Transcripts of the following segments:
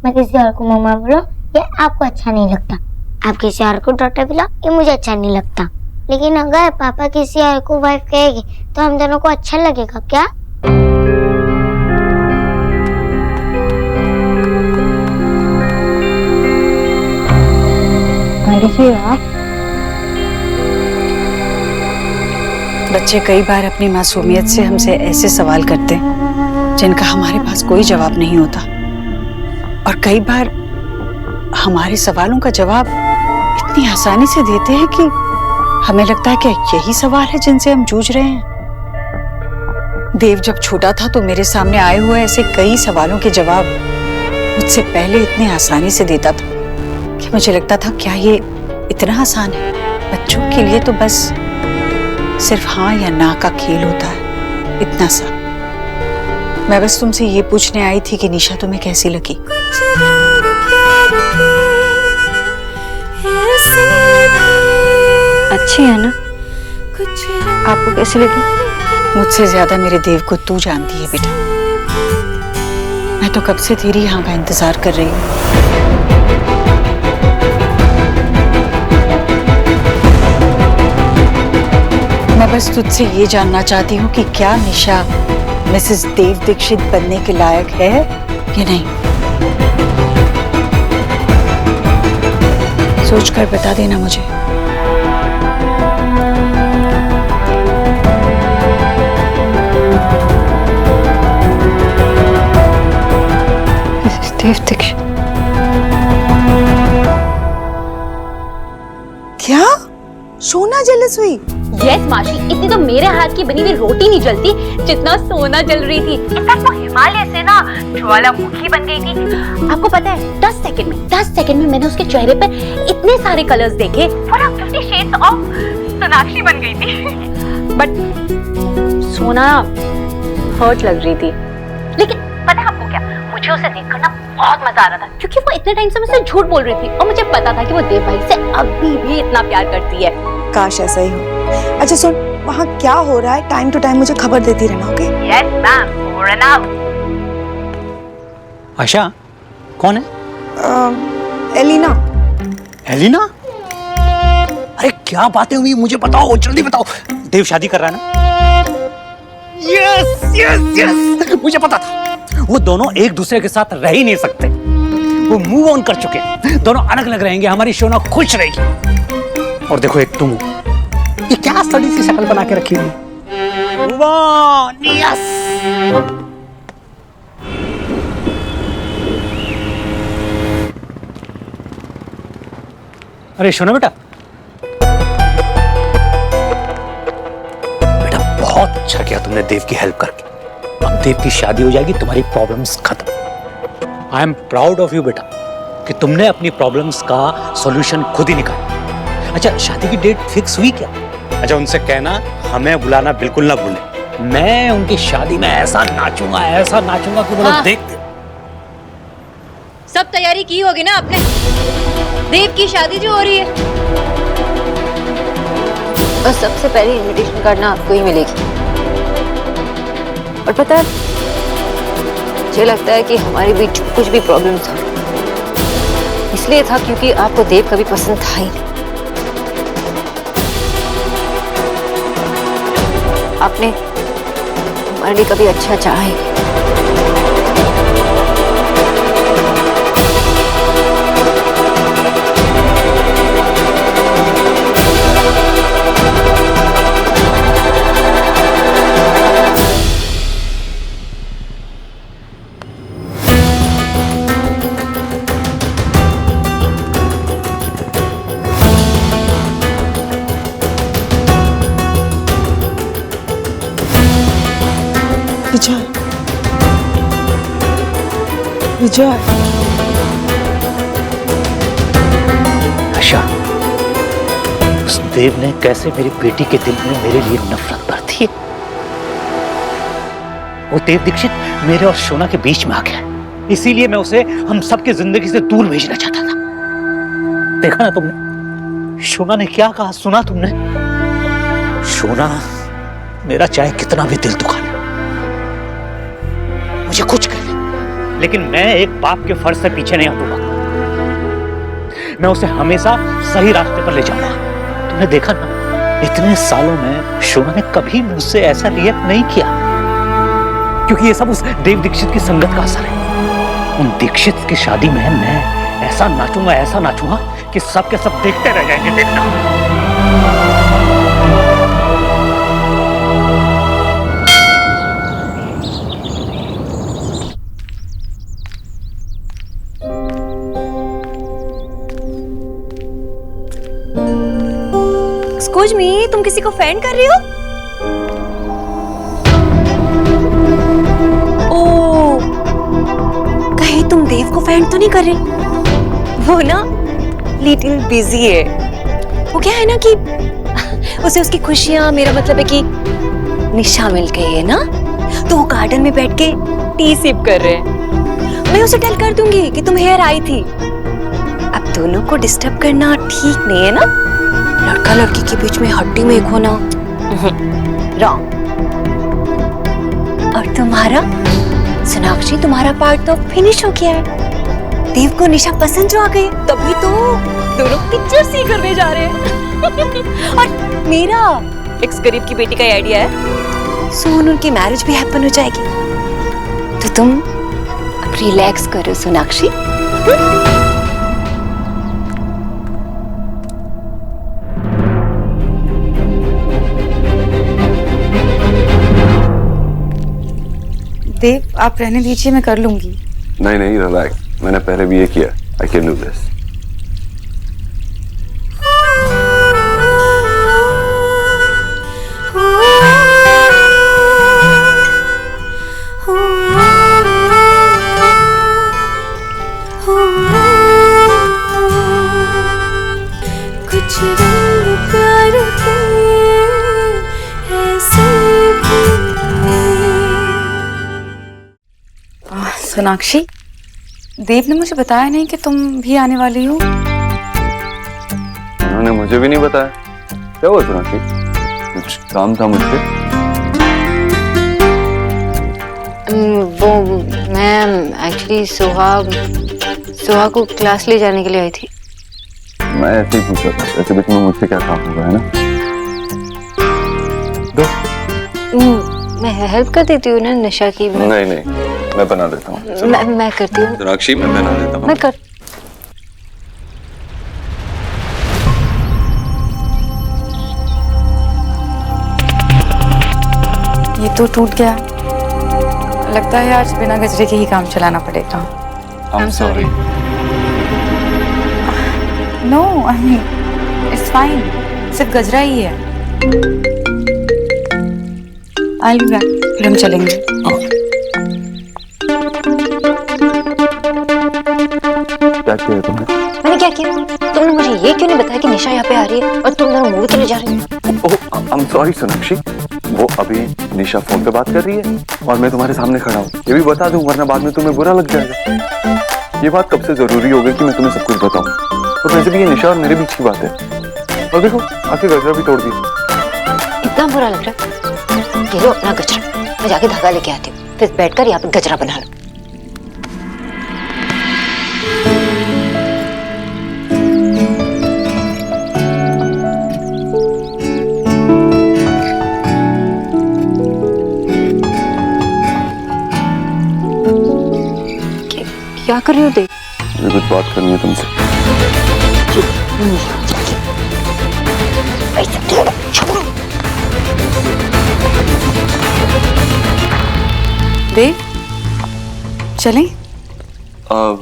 मैं किसी और को मम्मा बोलो ये आपको अच्छा नहीं लगता, आप किसी और को डॉक्टर बुलाओ ये मुझे अच्छा नहीं लगता। लेकिन अगर पापा किसी और को वाइफ कहेगी तो हम दोनों को अच्छा लगेगा क्या? बच्चे कई बार अपनी मासूमियत से हमसे ऐसे सवाल करते हैं जिनका हमारे पास कोई जवाब नहीं होता, और कई बार हमारे सवालों का जवाब इतनी आसानी से देते हैं कि हमें लगता है कि यही सवाल है जिनसे हम जूझ रहे हैं। देव जब छोटा था तो मेरे सामने आए हुए ऐसे कई सवालों के जवाब मुझसे पहले इतनी आसानी से देता था कि मुझे लगता था क्या ये इतना आसान है? बच्चों के लिए तो बस सिर्फ हाँ या ना का खेल होता है, इतना सा। मैं बस तुमसे ये पूछने आई थी कि निशा तुम्हें कैसी लगी? अच्छी है ना? आपको कैसी लगी? मुझसे ज्यादा मेरे देव को तू जानती है बेटा। मैं तो कब से तेरी यहाँ का इंतजार कर रही हूँ। मैं बस तुझसे ये जानना चाहती हूँ कि क्या निशा मिसेस देव दीक्षित बनने के लायक है या नहीं। सोचकर बता देना मुझे। मिसेस देव दीक्षित? क्या सोना जेलस हुई? यस माशी, इतनी तो मेरे हाथ की बनी हुई रोटी नहीं जलती जितना सोना जल रही थी। इनफैक्ट वो हिमालय से ना ज्वालामुखी बन गई थी। आपको पता है 10 सेकंड में मैंने उसके चेहरे पर इतने सारे कलर्स देखे, पूरा 50 शेड्स ऑफ सोनाक्षी बन गई थी। बट सोना हर्ट लग रही थी। लेकिन पता है आपको क्या, मुझे उसे देखकर ना बहुत मजा आ रहा था, क्योंकि वो इतने टाइम से मुझसे झूठ बोल रही थी और मुझे पता था कि वो देव भाई से अभी भी इतना प्यार करती है। काश ऐसा ही हो। अच्छा सुन, वहाँ क्या हो रहा है टाइम टू टाइम मुझे खबर देती रहना, okay? Yes ma'am, over and out. Asha कौन है? एलिना। एलिना? अरे क्या बातें हुई मुझे बताओ, जल्दी बताओ। देव शादी कर रहा है ना? यस यस यस, मुझे पता था। वो दोनों एक दूसरे के साथ रह ही नहीं सकते, वो मूव ऑन कर चुके हैं, दोनों अलग अलग रहेंगे, हमारी शोना खुश रहेगी। और देखो एक तुम, ये क्या सड़ी सी शक्ल बना के रखी हुई? यस। अरे सुनो बेटा, बेटा बहुत अच्छा किया तुमने देव की हेल्प करके। अब देव की शादी हो जाएगी, तुम्हारी प्रॉब्लम्स खत्म। I am proud of you बेटा कि तुमने अपनी प्रॉब्लम्स का सॉल्यूशन खुद ही निकाला। अच्छा शादी की डेट फिक्स हुई क्या? अच्छा उनसे कहना हमें बुलाना बिल्कुल ना भूले। मैं उनकी शादी में ऐसा नाचूंगा कि बोलो देख। सब तैयारी की होगी ना आपने? देव की शादी जो हो रही है, और सबसे पहले इनविटेशन कार्ड ना आपको ही मिलेगी। और पता है, मुझे लगता है कि हमारे बीच कुछ भी प्रॉब्लम था इसलिए था क्योंकि आपको देव कभी पसंद था ही नहीं। आपने हमारे लिए कभी अच्छा चाहा ही नहीं। विजय, आशा, उस देव ने कैसे मेरी बेटी के दिल में मेरे लिए नफरत भर दी है। वो देव दीक्षित मेरे और शोना के बीच में आ गया, इसीलिए मैं उसे हम सबकी जिंदगी से दूर भेजना चाहता था। देखा ना तुमने, शोना ने क्या कहा, सुना तुमने? शोना मेरा चाहे कितना भी दिल दुखा ले, मुझे कुछ कर ले, लेकिन मैं एक बाप के फर्ज से पीछे नहीं हटूंगा। मैं उसे हमेशा सही रास्ते पर ले जाऊंगा। तुमने देखा ना, इतने सालों में शोना ने कभी मुझसे ऐसा रिएक्ट नहीं किया, क्योंकि ये सब उस देव दीक्षित की संगत का असर है। उन दीक्षित की शादी में मैं ऐसा नाचूंगा कि सब के सब देखते रह जाएंगे। देखना। एक्सक्यूज मी, तुम किसी को फ्रेंड कर रही हो? ओ, कहीं तुम देव को फ्रेंड तो नहीं कर रही? वो ना लिटिल बिजी है। वो क्या है ना कि उसे उसकी खुशियां, मेरा मतलब है कि निशा मिल गई है ना, तो वो गार्डन में बैठ के टी सिप कर रहे हैं। मैं उसे टेल कर दूंगी कि तुम हेयर आई थी। अब दोनों को डिस्टर्ब करना ठीक नहीं है ना, लड़का लड़की के बीच में हड्डी में एक होना रॉन्ग। और तुम्हारा सोनाक्षी, तुम्हारा पार्ट तो फिनिश हो गया है। देव को निशा पसंद जो आ गई, तभी तो दोनों पिक्चर ही करने जा रहे हैं। और मेरा एक्स गरीब की बेटी का आइडिया है, सोन उनकी मैरिज भी हैपन हो जाएगी। तो तुम अब रिलैक्स करो सोनाक्षी। देव, आप रहने दीजिए, मैं कर लूंगी। नहीं नहीं, रिलैक्स, मैंने पहले भी ये किया। I can do this. Sonakshi, Dev ने मुझे बताया नहीं कि तुम भी आने वाली हो। उन्होंने मुझे भी नहीं बताया। क्या हुआ सोनाक्षी, कुछ काम था मुझसे? वो मैं एक्चुअली सोहा को क्लास ले जाने के लिए आई थी। मैं ऐसे ही पूछा था, ऐसे बीच में मुझसे क्या काम होगा, है ना? दो। मैं हेल्प कर देती हूँ ना निशा की। नहीं नहीं, मैं बना देता हूँ। मैं करती हूँ सोनाक्षी, मैं बना देता हूँ। मैं कर ये तो टूट गया। लगता है आज बिना गजरे के ही काम चलाना पड़ेगा। I'm sorry. No, I mean it's fine, सिर्फ गजरा ही है। I'll be back, फिर हम चलेंगे। क्या किया तुमने? मैंने क्या किया? तुमने मुझे ये क्यों नहीं बताया कि निशा यहाँ पे आ रही है और तुम दोनों मूवी के लिए जा रही हो? ओह, I'm sorry सोनाक्षी, वो अभी निशा फोन पे बात कर रही है और मैं तुम्हारे सामने खड़ा हूँ। ये भी बता दूं, वरना बाद में तुम्हें बुरा लग जाएगा। ये बात कब से जरूरी हो गई कि मैं तुम्हें सब कुछ बताऊं? और वैसे भी ये निशा और मेरे बीच की बात है। और देखो, आखिर गजरा भी तोड़ दिया। इतना बुरा लग रहा है? ये लो अपना गजरा, मैं जाके धागा लेके आती हूँ, फिर बैठकर यहाँ पे गजरा बना लो। क्या कर रही हो देव? मुझे कुछ बात करनी है तुमसे। देव, चलें?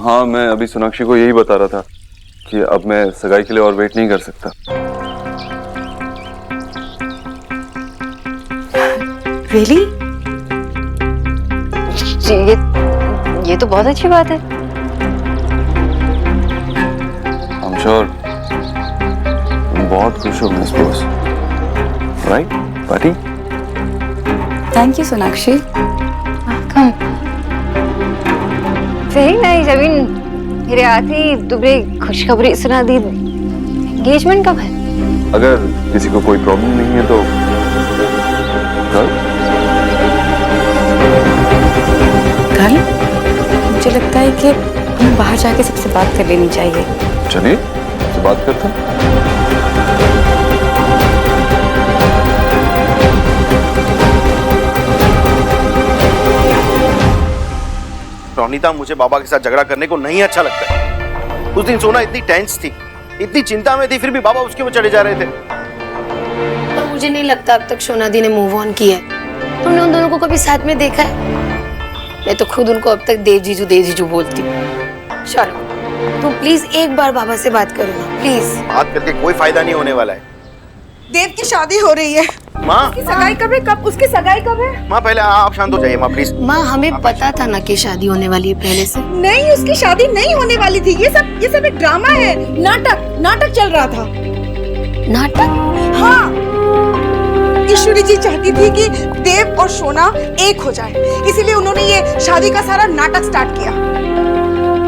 हाँ, मैं अभी सोनाक्षी को यही बता रहा था कि अब मैं सगाई के लिए और वेट नहीं कर सकता। Really? ये तो बहुत अच्छी बात है। I'm sure तुम बहुत खुश हो miss boss, right party? Thank you Sonakshi. कम सही नहीं, जमीन मेरे आती तुम्हें खुशखबरी सुना दी। एंगेजमेंट कब है? अगर किसी को कोई प्रॉब्लम नहीं है तो कल? मुझे लगता है कि हमें बाहर जाके सबसे बात कर लेनी चाहिए। चलिए तो बात करते हैं। रोनिता, मुझे बाबा के साथ झगड़ा करने को नहीं अच्छा लगता है। उस दिन सोना इतनी टेंस थी, इतनी चिंता में थी, फिर भी बाबा उसके वो चढ़े जा रहे थे। पर मुझे नहीं लगता अब तक सोनादी ने मूव ऑन किया है। तुमने उन दोनों को कभी साथ में देखा है? मैं तो खुद उनको अब तक देव जीजू बोलती हूँ। चलो तुम प्लीज एक बार बाबा से बात करो ना, प्लीज। बात करके कोई फायदा नहीं होने वाला है। देव की शादी हो रही है। माँ, उसकी सगाई कब है? कब उसकी सगाई कब है? माँ पहले आप शांत हो जाइए माँ, प्लीज। माँ, हमें पता था ना कि शादी होने वाली है पहले से। नहीं, उसकी शादी नहीं होने वाली थी। ये सब एक ड्रामा है, नाटक चल रहा था। नाटक? हाँ, ईश्वरी जी चाहती थी कि देव और सोना एक हो जाए, इसीलिए उन्होंने ये शादी का सारा नाटक स्टार्ट किया।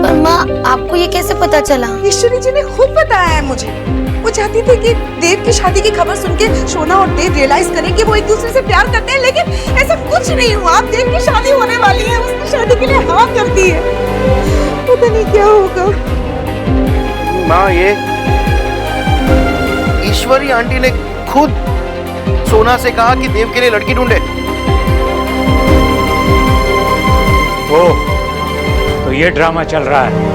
पर माँ, आपको ये कैसे पता चला? ईश्वरी जी ने खुद बताया है मुझे। वो चाहती थी कि देव की शादी की खबर सुन के सोना और देव रियलाइज करें कि वो एक दूसरे से प्यार करते हैं, लेकिन ऐसा कुछ नहीं हुआ। देव की शादी होने वाली है, उसकी शादी के लिए हाँ कर दी है। पता नहीं क्या होगा। माँ, ये ईश्वरी आंटी ने खुद सोना से कहा कि देव के लिए लड़की ढूंढे। ओ, तो ये ड्रामा चल रहा है।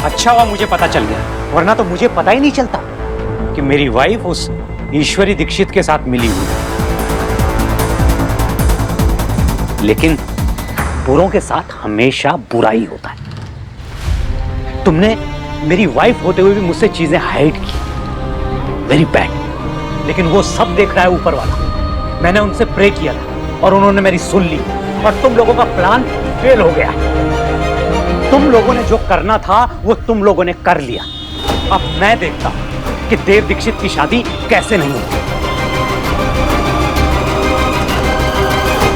अच्छा हुआ मुझे पता चल गया, वरना तो मुझे पता ही नहीं चलता कि मेरी वाइफ उस ईश्वरी दीक्षित के साथ मिली हुई है। लेकिन बुरों के साथ हमेशा बुरा ही होता है। तुमने मेरी वाइफ होते हुए भी मुझसे चीजें हाइड की, वेरी बैड। लेकिन वो सब देख रहा है ऊपर वाला। मैंने उनसे प्रे किया था और उन्होंने मेरी सुन ली, और तुम लोगों का प्लान फेल हो गया। तुम लोगों ने जो करना था वो तुम लोगों ने कर लिया। अब मैं देखता हूं कि देव दीक्षित की शादी कैसे नहीं होती।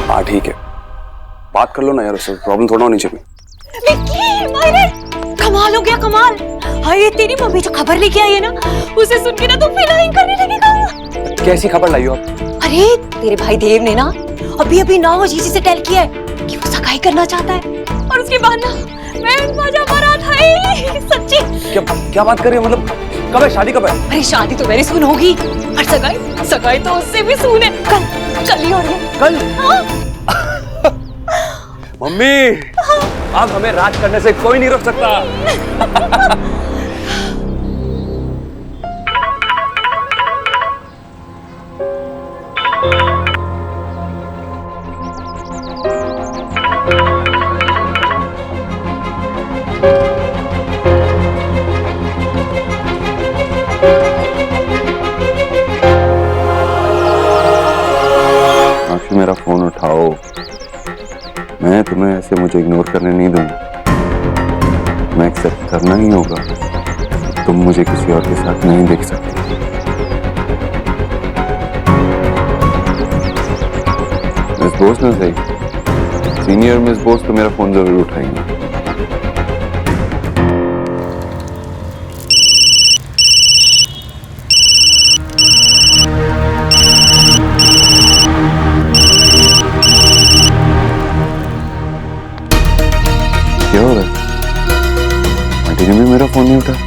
हाँ ठीक है, बात कर लो ना यार, उससे प्रॉब्लम थोड़ा होनी चाहिए। विक्की, मायरे, कमाल हो गया, कमाल। हाय, तेरी मम्मी जो खबर लेके आई है ना, उसे सुन के ना तुम फिलहाल करने लगेगा। कैसी खबर लाई हो आप? अरे तेरे भाई देव ने ना अभी 9 जीजी से टेल किया है कि वो सगाई करना चाहता है, और उसके बाद ना मैं मजा बारात है। सच्ची? क्या बात कर रही हो? मतलब कब है शादी, कब है? अरे शादी तो वेरी सून होगी, और सगाई तो उससे भी सून है। कल ही हो रही है। कल? मम्मी, अब हमें राज करने से कोई नहीं रोक सकता। मेरा फोन उठाओ, मैं तुम्हें ऐसे मुझे इग्नोर करने नहीं दूंगा। मैं एक्सेप्ट करना ही होगा, तुम मुझे किसी और के साथ नहीं देख सकते। मिस बोस ने सही, सीनियर मिस बोस तो मेरा फोन जरूर उठाएंगे। क्या हो रहा है? आंटी ने भी मेरा फोन नहीं उठाया।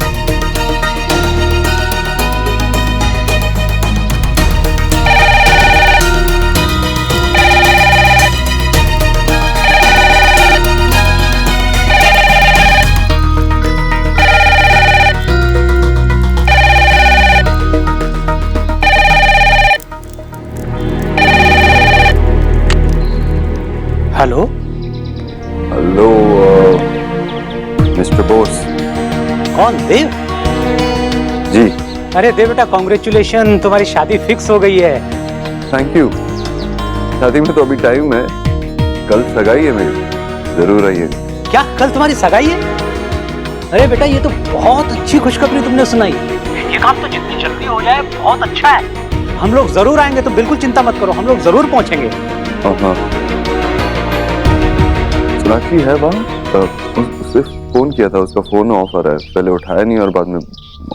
Hello hello mister Bose. कौन? देव जी। अरे देव बेटा, कॉन्ग्रेचुलेशन, तुम्हारी शादी फिक्स हो गई है। Thank you. शादी में तो अभी टाइम है, कल सगाई है मेरी, जरूर आइए। क्या कल तुम्हारी सगाई है? अरे बेटा, ये तो बहुत अच्छी खुशखबरी तुमने सुनाई। ये काम तो जितनी जल्दी हो जाए बहुत अच्छा है। हम लोग जरूर आएंगे, तो बिल्कुल चिंता मत करो, हम लोग जरूर पहुंचेंगे। हाँ, सोनाक्षी है वहाँ? उससे फोन किया था, उसका फोन ऑफ आ रहा है, पहले उठाया नहीं और बाद में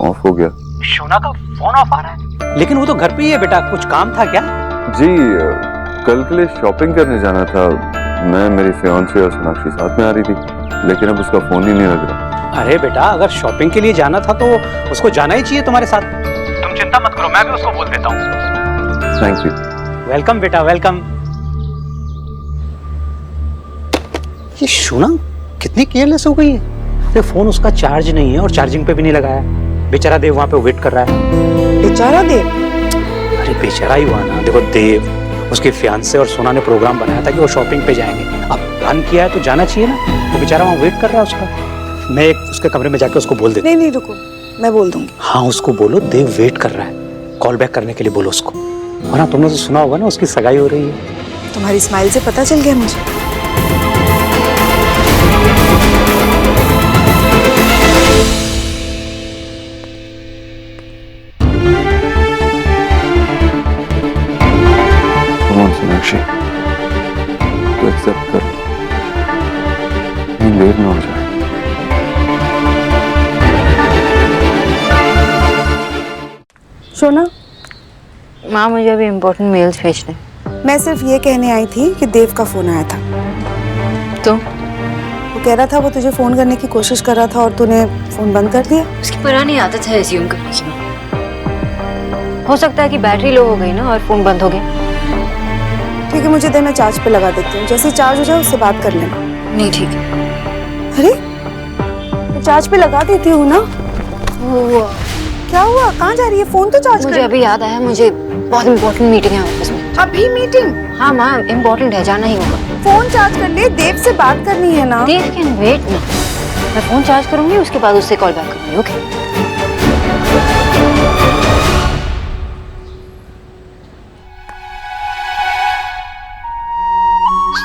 ऑफ हो गया। शोना का फोन ऑफ आ रहा है, लेकिन वो तो घर पे ही है बेटा। कुछ काम था क्या? जी कल के लिए शॉपिंग करने जाना था। मैं, मेरी फियांसे और सोनाक्षी साथ में आ रही थी, लेकिन अब उसका फोन ही नहीं लग रहा। अरे बेटा, अगर शॉपिंग के लिए जाना था तो उसको जाना ही चाहिए तुम्हारे साथ। तुम चिंता मत करो, मैं भी उसको बोल देता हूँ। Thank you. वेलकम बेटा, वेलकम। ये शोना कितनी केयरलेस हो गई है। अरे फोन उसका चार्ज नहीं है और चार्जिंग पे भी नहीं लगाया। बेचारा देव वहां पे वेट कर रहा है। बेचारा देव? अरे बेचारा ही हुआ ना। देखो देव, उसके फियांसे और सोना ने प्रोग्राम बनाया था कि वो शॉपिंग पे जाएंगे। अब प्लान किया है तो जाना चाहिए ना। वो बेचारा वहां वेट कर रहा है उसका। मैं उसके कमरे में जाके उसको बोल देता हूं। नहीं रुको, मैं बोल दूंगी। हाँ उसको बोलो देव वेट कर रहा है, कॉल बैक करने के लिए बोलो उसको। वरना तुमने तो सुना होगा ना, उसकी सगाई हो रही है। तुम्हारी स्माइल से पता चल गया मुझे। सोनाक्षी, तो एक्सेप्ट कर, देर न हो जाए। शोना, माँ मुझे अभी इम्पोर्टेंट मेल्स भेजने। मैं सिर्फ ये कहने आई थी कि देव का फोन आया था। तो वो कह रहा था वो तुझे फोन करने की कोशिश कर रहा था और तूने फोन बंद कर दिया। उसकी पुरानी आदत है एज्यूम करने की। हो सकता है कि बैटरी लो हो गई ना और फोन बंद हो गया। ठीक है, मुझे दे, मैं चार्ज पे लगा देती हूँ। जैसे चार्ज हो जाए उससे बात कर लेना। नहीं ठीक है। अरे मैं चार्ज पे लगा देती हूँ ना। क्या हुआ? कहाँ जा रही है? फोन तो चार्ज मुझे अभी याद आया, मुझे बहुत इम्पोर्टेंट मीटिंग है ऑफिस में। अभी मीटिंग? हाँ माँ, इम्पोर्टेंट है, जाना ही होगा। फोन चार्ज कर ले, देव से बात करनी है ना। देव कैन वेट ना। मैं फोन चार्ज करूंगी, उसके बाद उससे कॉल बैक करूंगी। ओके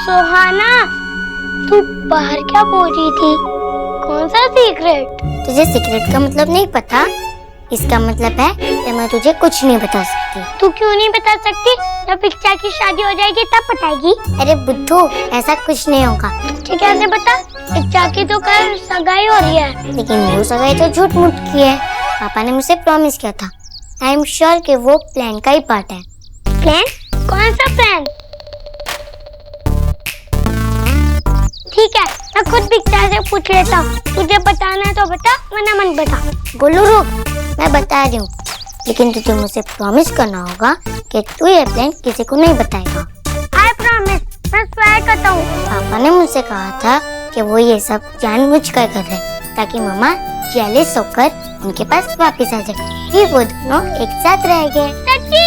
सुहाना, तू बाहर क्या बोल रही थी? कौन सा सीक्रेट? तुझे सीक्रेट का मतलब नहीं पता? इसका मतलब है कि मैं तुझे कुछ नहीं बता सकती। तू क्यों नहीं बता सकती? जब पिक्चा की शादी हो जाएगी तब बताएगी। अरे बुद्धू, ऐसा कुछ नहीं होगा। तुझे कैसे पता? पिक्चा की तो कल सगाई हो रही है। लेकिन वो सगाई तो झूठ मूठ की है। पापा ने मुझे प्रॉमिस किया था। आई एम श्योर कि वो प्लान का ही पार्ट है। प्लान? कौन सा प्लान? ठीक है, मैं खुद पिक्चर से पूछ लेता हूँ। तुझे बताना है तो बता, वरना मत बता। बोलू रुक, मैं बता रही हूँ, लेकिन तुझे मुझसे प्रॉमिस करना होगा कि तू ये प्लान किसी को नहीं बताएगा। आई प्रॉमिस, मैं स्वेयर करता हूँ। पापा ने मुझसे कहा था कि वो ये सब जानबूझकर कर रहे, ताकि मम्मा जेलस होकर उनके पास वापस आ जाए, फिर वो दोनों एक साथ रहेंगे। सच्ची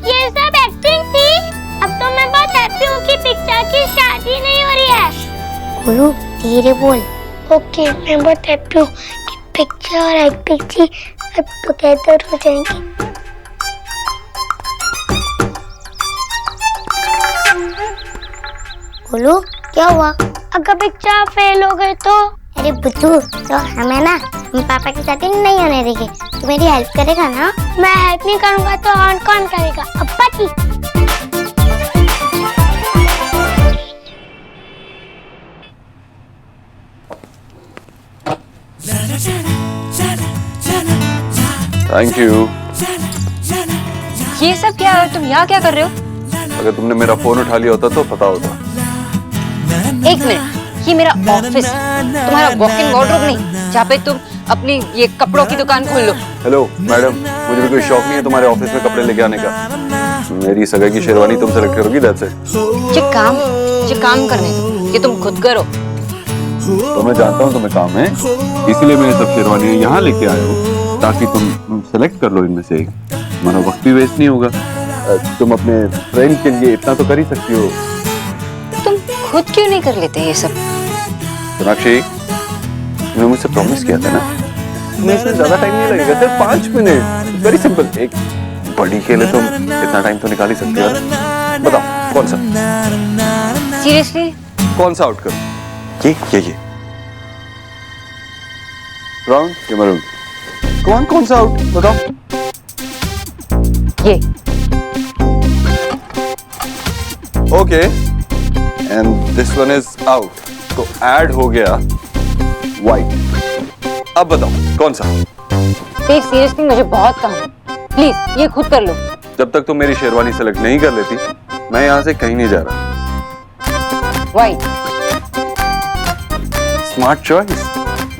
ये सब एक्टिंग थी? अब तो मैं बहुत हैप्पी हूँ कि पिक्चर की शादी नहीं हो रही है। बोलू धीरे बोल। ओके, मैं बहुत हैप्पी हूँ कि पिक्चर और एक्टिंग थी अब टुगेदर हो जाएंगी। बोलू क्या हुआ? अगर पिक्चर फेल हो गए तो? अरे बुद्धू, तो हमें ना हम पापा की शादी नहीं होने देंगे। तू मेरी हेल्प करेगा ना? मैं हेल्प नहीं करूँगा तो और कौन करेगा? अब्बा की। Thank you. ये सब क्या है? तुम यहाँ क्या कर रहे हो? अगर तुमने मेरा फोन उठा लिया होता तो पता होता। एक मिनट, ये मेरा ऑफिस, तुम्हारा वॉक इन वार्डरोब नहीं, जहाँ पे तुम अपनी ये कपड़ों की दुकान खोल लो। हेलो मैडम, मुझे भी कोई शौक नहीं है तुम्हारे ऑफिस में कपड़े लेके आने का। मेरी सगाई की शेरवानी तुम सेलेक्ट करोगी, दैट्स इट। ये काम करने दो, ये तुम खुद करो। तो मैं जानता हूँ तुम्हें काम है, इसीलिए मैं सब शेरवानी यहाँ लेके आया हूँ ताकि तुम सेलेक्ट कर लो इनमें से एक। हमारा वक्त भी वेस्ट नहीं होगा। तुम अपने फ्रेंड के लिए इतना तो कर ही सकती हो। तुम खुद क्यों नहीं कर लेते ये सब? सोनाक्षी, तुमने मुझसे प्रॉमिस किया था ना, तुम्हें इसमें ज्यादा टाइम नहीं लगेगा, सिर्फ 5 मिनट। Very simple. एक बड़ी के लिए तुम इतना टाइम तो निकाल ही सकती हो। बताओ कौन सा? सीरियसली? कौन सा आउट करूं? ये राउंड या मरून? कौन सा आउट बताओ? ये। Okay, and this one is out. तो ऐड हो गया व्हाइट। अब बताओ कौन सा? देव सीरियसली मुझे बहुत काम है, प्लीज ये खुद कर लो। जब तक तुम मेरी शेरवानी सेलेक्ट नहीं कर लेती मैं यहाँ से कहीं नहीं जा रहा। व्हाइट। Smart choice.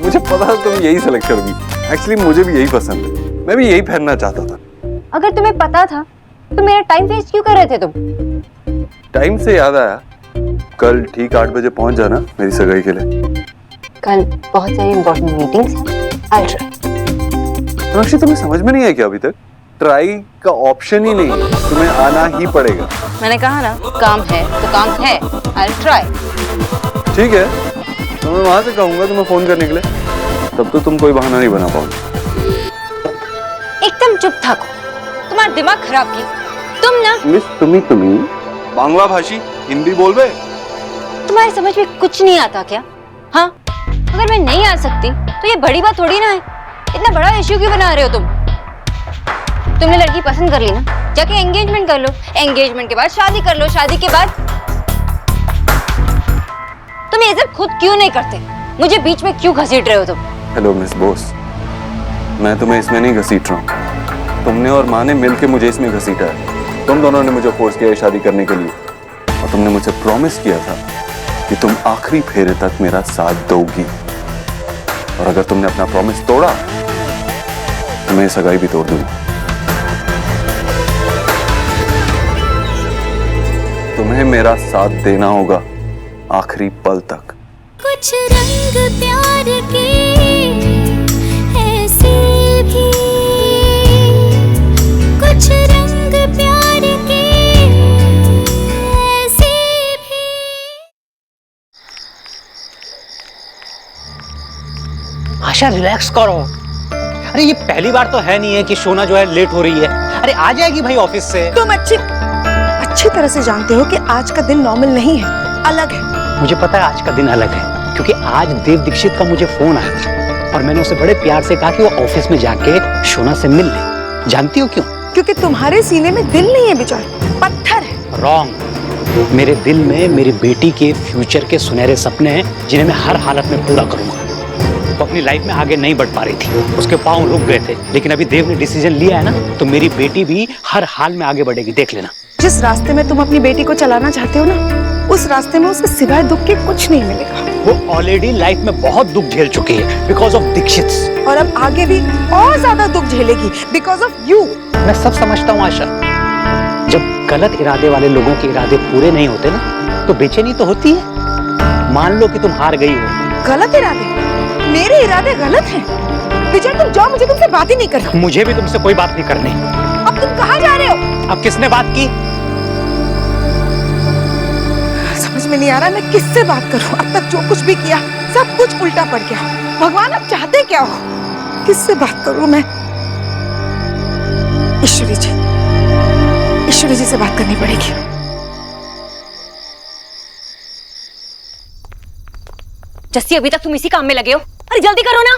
मुझे पता था तुम यही सेलेक्ट करोगी। एक्चुअली मुझे भी यही पसंद है, मैं भी यही पहनना चाहता था। अगर तुम्हें पता था तो मेरा टाइम वेस्ट क्यों कर रहे थे तुम? टाइम से याद आया, कल ठीक 8 बजे पहुंच जाना मेरी सगाई के लिए। कल बहुत सारी इंपॉर्टेंट मीटिंग्स हैं। I try. रोशी तुम्हें समझ में नहीं आया क्या अभी तक? ट्राई का ऑप्शन ही नहीं, तुम्हें आना ही पड़ेगा। मैंने कहा ना काम है तो काम है। I try. ठीक है, तो मैं वहां से कहूंगा तुम्हें फोन करने के लिए, तब तो तुम कोई बहाना नहीं बना पाओगे। एकदम चुप था, तुम्हारा दिमाग खराब की। तुम ना मिस तुम्ही बांग्ला भाषी हिंदी बोल रहे? तुम्हारी समझ में कुछ नहीं आता क्या? हाँ, अगर मैं नहीं आ सकती तो ये बड़ी बात थोड़ी ना है। इतना बड़ा इश्यू क्यों बना रहे हो तुम? तुमने लड़की पसंद कर ली ना, जाके एंगेजमेंट कर लो। एंगेजमेंट के बाद शादी कर लो। शादी के बाद तुम ये सब खुद क्यों नहीं करते? मुझे बीच में क्यों घसीट रहे हो तुम? हेलो मिस बोस, मैं तुम्हें इसमें नहीं घसीट रहा हूँ। तुमने और माँ ने मिलकर मुझे इसमें घसीटा है। तुम दोनों ने मुझे फोर्स किया है शादी करने के लिए, और तुमने मुझे प्रॉमिस किया था कि तुम आखिरी फेरे तक मेरा साथ दोगी। और अगर तुमने अपना प्रॉमिस तोड़ा तो मैं सगाई भी तोड़ दूंगा। तुम्हें मेरा साथ देना होगा आखिरी पल तक। कुछ रंग प्यार के ऐसे भी, कुछ रंग प्यार के ऐसे भी। आशा रिलैक्स करो। अरे ये पहली बार तो है नहीं है कि शोना जो है लेट हो रही है। अरे आ जाएगी भाई ऑफिस से। तुम अच्छी तरह से जानते हो कि आज का दिन नॉर्मल नहीं है, अलग है। मुझे पता है आज का दिन अलग है, क्योंकि आज देव दीक्षित का मुझे फोन आया था और मैंने उसे बड़े प्यार से कहा कि वो ऑफिस में जाके शोना से मिल ले। जानती हो क्यों? क्योंकि तुम्हारे सीने में दिल नहीं है बेचारे, पत्थर है। रॉन्ग। मेरे दिल में मेरी बेटी के फ्यूचर के सुनहरे सपने हैं जिन्हें मैं हर हालत में पूरा करूंगा। वो अपनी लाइफ में आगे नहीं बढ़ पा रही थी, उसके पांव रुक गए थे, लेकिन अभी देव ने डिसीजन लिया है ना, तो मेरी बेटी भी हर हाल में आगे बढ़ेगी, देख लेना। जिस रास्ते में तुम अपनी बेटी को चलाना चाहते हो ना, उस रास्ते में उसे सिवाय दुख के कुछ नहीं मिलेगा। वो ऑलरेडी लाइफ में बहुत दुख झेल चुकी है बिकॉज ऑफ दीक्षित, और अब आगे भी और ज्यादा दुख झेलेगी बिकॉज ऑफ यू। मैं सब समझता हूँ आशा, जब गलत इरादे वाले लोगों के इरादे पूरे नहीं होते ना, तो बेचैनी तो होती है। मान लो कि तुम हार गई हो। गलत इरादे? मेरे इरादे गलत हैं? विजय तुम जाओ, मुझे तुमसे बात ही नहीं करनी। मुझे भी तुमसे कोई बात नहीं करनी। अब तुम कहाँ जा रहे हो? अब किसने बात की? समझ में नहीं आ रहा मैं किससे बात करूं। अब तक जो कुछ भी किया सब कुछ उल्टा पड़ गया। भगवान अब चाहते क्या हो? किससे बात करूं मैं? ईश्वरी जी से बात करनी पड़ेगी। जस्सी अभी तक तुम इसी काम में लगे हो। अरे जल्दी करो ना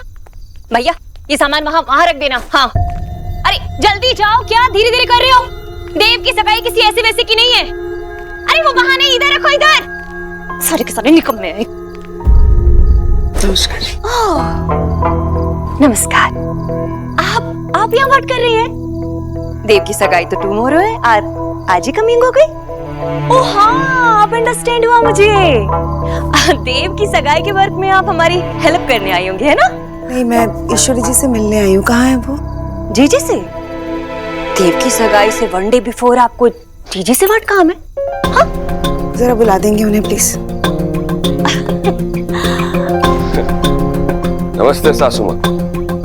भैया, ये सामान वहां रख देना। हाँ अरे जल्दी जाओ, क्या धीरे धीरे कर रहे हो? देव की सगाई किसी ऐसे वैसे की नहीं है। अरे वो बहाने इधर रखो, इधर। सारे के सारे निकम्मे हैं। नमस्कार। नमस्कार। आप यहाँ बात कर रही हैं? देव की सगाई तो टुमारो है और आज ही कमिंग हो गई। ओह हाँ, अब अंडरस्टैंड हुआ मुझे। देव की सगाई के वर्क में आप हमारी हेल्प करने आई होंगी, है ना? नहीं, मैं ईश्वरी जी से मिलने आई हूँ। कहाँ है वो? जीजी से? देव की सगाई से 1 डे बिफोर आपको जीजी से व्हाट काम है? हाँ? जरा बुला देंगे उन्हें प्लीज। नमस्ते सासू माँ,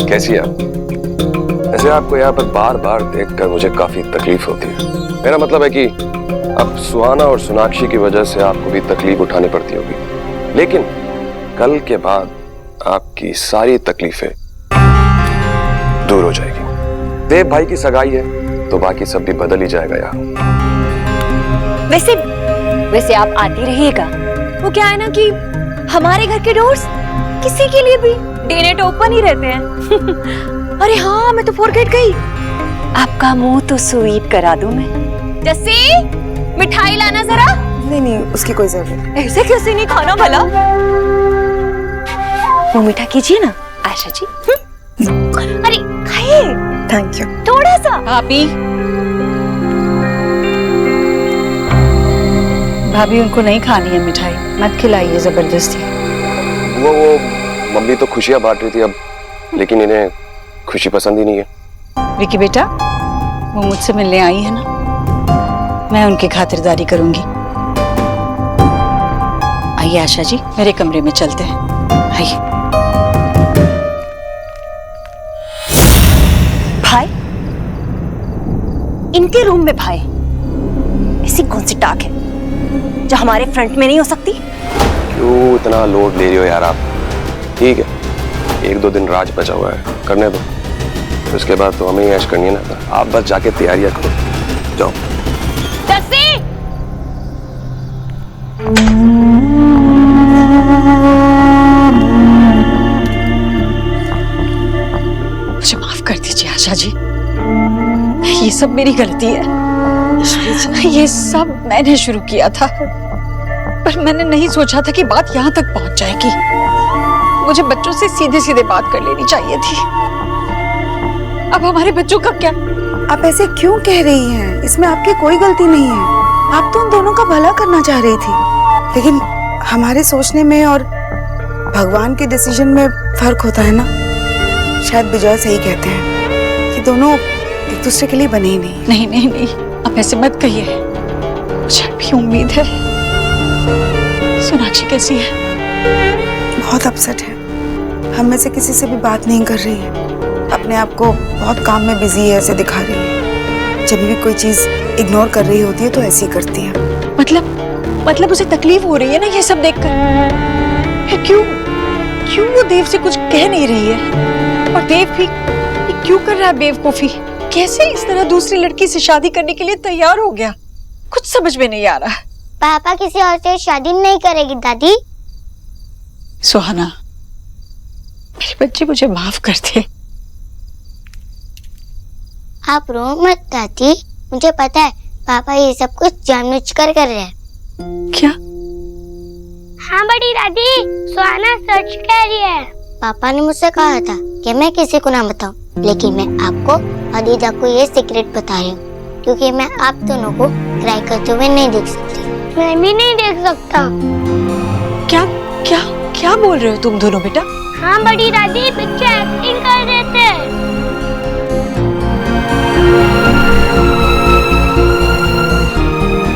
कैसी है आप? ऐसे आपको यहाँ पर बार बार देखकर मुझे काफी तकलीफ होती है। मेरा मतलब है कि अब सुहाना और सोनाक्षी की वजह से आपको भी तकलीफ उठानी पड़ती होगी, लेकिन कल के बाद आपकी सारी तकलीफें दूर हो जाएगी। देव भाई की सगाई है तो बाकी सब भी बदल ही जाएगा यार। वैसे आप आती रहिएगा। वो क्या है ना कि हमारे घर के डोर्स किसी के लिए भी डे नाइट ओपन ही रहते हैं। अरे हाँ, मैं तो फॉरगेट गई, आपका मुंह तो स्वीट करा दूं मैं। जस्सी, मिठाई लाना जरा। नहीं, उसकी कोई जरूरत नहीं। ऐसे कैसे नहीं खाना भला? वो मीठा कीजिए ना आयशा जी। अरे खाइए। Thank you. थोड़ा सा। भाभी, भाभी उनको नहीं खानी है मिठाई, मत खिलाइए जबरदस्ती। वो मम्मी तो खुशियां बांट रही थी अब, लेकिन इन्हें खुशी पसंद ही नहीं है। विकी बेटा, वो मुझसे मिलने आई है ना, मैं उनकी खातिरदारी करूंगी। आइए आशा जी, मेरे कमरे में चलते हैं, आइए। भाई, इनके रूम में भाई, ऐसी कौन सी टाक है जो हमारे फ्रंट में नहीं हो सकती? क्यों इतना लोड ले रही हो यार आप? ठीक है, 1-2 दिन राज बचा हुआ है, करने दो, फिर उसके बाद तो हमें ही ऐश करनी है ना। आप बस जाके तैयारियां करो, जाओ। मुझे माफ कर दीजिए आशा जी, ये सब मेरी गलती है। ये सब मैंने शुरू किया था, पर मैंने नहीं सोचा था कि बात यहाँ तक पहुंच जाएगी। मुझे बच्चों से सीधे सीधे बात कर लेनी चाहिए थी। अब हमारे बच्चों का क्या? आप ऐसे क्यों कह रही हैं? इसमें आपकी कोई गलती नहीं है। आप तो उन दोनों का भला करना चाह रही थी, लेकिन हमारे सोचने में और भगवान के डिसीजन में फर्क होता है ना। शायद विजय सही कहते हैं कि दोनों एक दूसरे के लिए बने ही नहीं। नहीं नहीं नहीं, अब ऐसे मत कहिए, मुझे भी उम्मीद है। सोनाक्षी कैसी है? बहुत अपसेट है, हम में से किसी से भी बात नहीं कर रही है, अपने आप को बहुत काम में बिजी है ऐसे दिखा रही है। जब भी कोई चीज इग्नोर कर रही होती है तो ऐसे ही करती है। मतलब उसे तकलीफ हो रही है ना ये सब देखकर? फिर क्यों वो देव से कुछ कह नहीं रही है? और देव भी ये क्यों कर रहा है बेवकूफी? कैसे इस तरह दूसरी लड़की से शादी करने के लिए तैयार हो गया? कुछ समझ में नहीं आ रहा। पापा किसी और से शादी नहीं करेगी दादी। सुहाना, मेरे बच्चे मुझे माफ कर दे। आप रो मत दादी, मुझे पता है पापा ये सब कुछ जानबूझकर कर रहे हैं। क्या? हाँ बड़ी दादी, सुहाना सच कह रही है। पापा ने मुझसे कहा था कि मैं किसी को ना बताऊं, लेकिन मैं आपको और दीदा को ये सीक्रेट बता रही हूँ, क्योंकि मैं आप दोनों को क्राई करते हुए नहीं देख सकती। मैं भी नहीं देख सकता। क्या क्या क्या बोल रहे हो तुम दोनों बेटा? हाँ बड़ी दादी, बच्चे एक्टिंग कर रहे थे।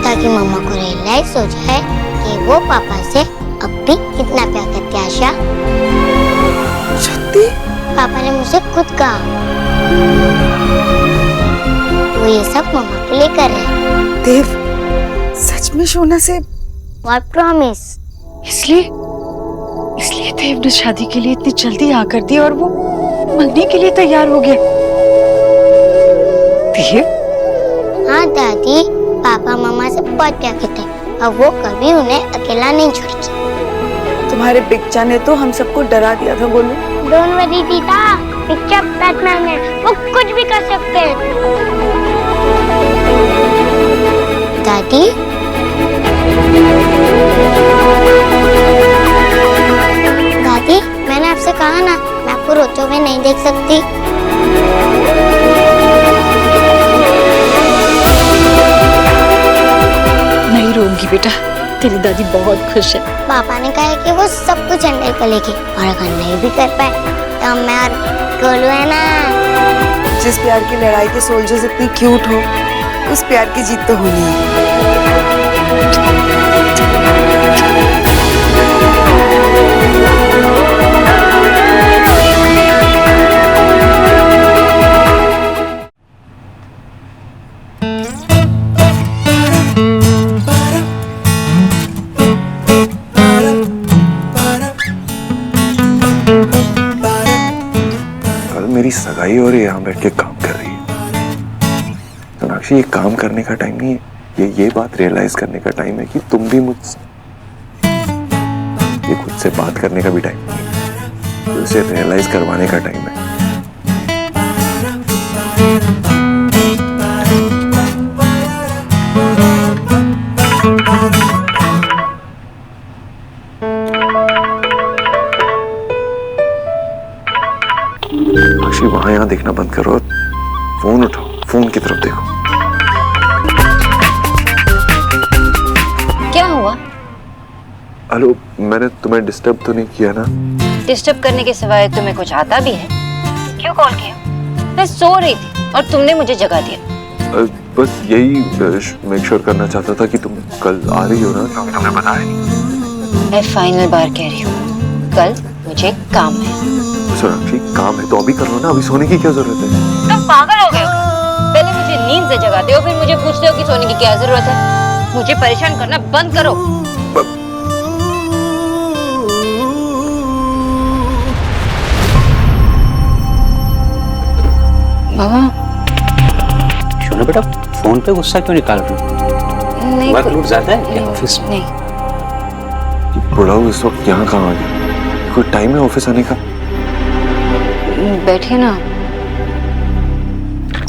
ताकि मम्मा को रियलाइज हो जाए कि वो पापा से अब भी कितना प्यार करती है। आशा, सत्ती? पापा ने मुझसे खुद कहा वो ये सब मम्मा के लिए कर रहे हैं। देव सच में सोना से? What promise? इसलिए देव ने शादी के लिए इतनी जल्दी हाँ कर दी और वो मंगने के लिए तैयार हो गया। देव? हाँ दादी, पापा मम्मा से बहुत प्यार करते हैं और वो कभी उन्हें अकेला नहीं छोड़ते। तुम्हारे पिक्चर ने तो हम सबको डरा दिया था। बोलो। डोंट वरी दीदा, पिक्चर बैटमैन है, वो कुछ भी कर सकते हैं। दादी, दादी मैंने आपसे कहा ना, मैं आपको रोते हुए नहीं देख सकती। नहीं रोऊंगी बेटा, तेरी दादी बहुत खुश है। पापा ने कहा है कि वो सब कुछ हैंडल कर लेगी, और अगर नहीं भी कर पाए तो मैं और गोलू है ना। जिस प्यार की लड़ाई के सोल्जर्स इतनी क्यूट हो, उस प्यार की जीत तो होनी है। मेरी सगाई हो रही है, यहाँ बैठ के काम कर रही है। सोनाक्षी, ये काम करने का टाइम नहीं है, ये बात रियलाइज करने का टाइम है कि तुम भी मुझसे, ये खुद से बात करने का भी टाइम नहीं है, ये उसे रियलाइज करवाने का टाइम है। वहां यहाँ देखना बंद करो और फोन उठाओ, फोन की तरफ देखो। क्या हुआ? हेलो, मैंने तुम्हें डिस्टर्ब तो नहीं किया ना? डिस्टर्ब करने के सिवाय तुम्हें कुछ आता भी है? क्यों कॉल किया? मैं सो रही थी और तुमने मुझे जगा दिया। बस यही मेक श्योर करना चाहता था कि तुम कल आ रही हो ना, क्योंकि तुमने बताया नहीं। मैं फाइनल बार कह रही हूँ, कल मुझे काम है। सोनाक्षी, काम है तो अभी कर लो ना, अभी सोने की क्या जरूरत है? तुम पागल हो गए हो? पहले मुझे नींद से जगाते हो, फिर मुझे पूछते हो कि सोने की क्या जरूरत है। मुझे परेशान करना बंद करो। बाबा, सुनो बेटा, फोन पे गुस्सा क्यों निकाल रहे हो? नहीं, वर्कलोड ज्यादा है क्या ऑफिस में? नहीं। बुढ़ा इस वक्त यहाँ कहाँ आ गया? कोई टाइम है ऑफिस आने का? बैठिए ना।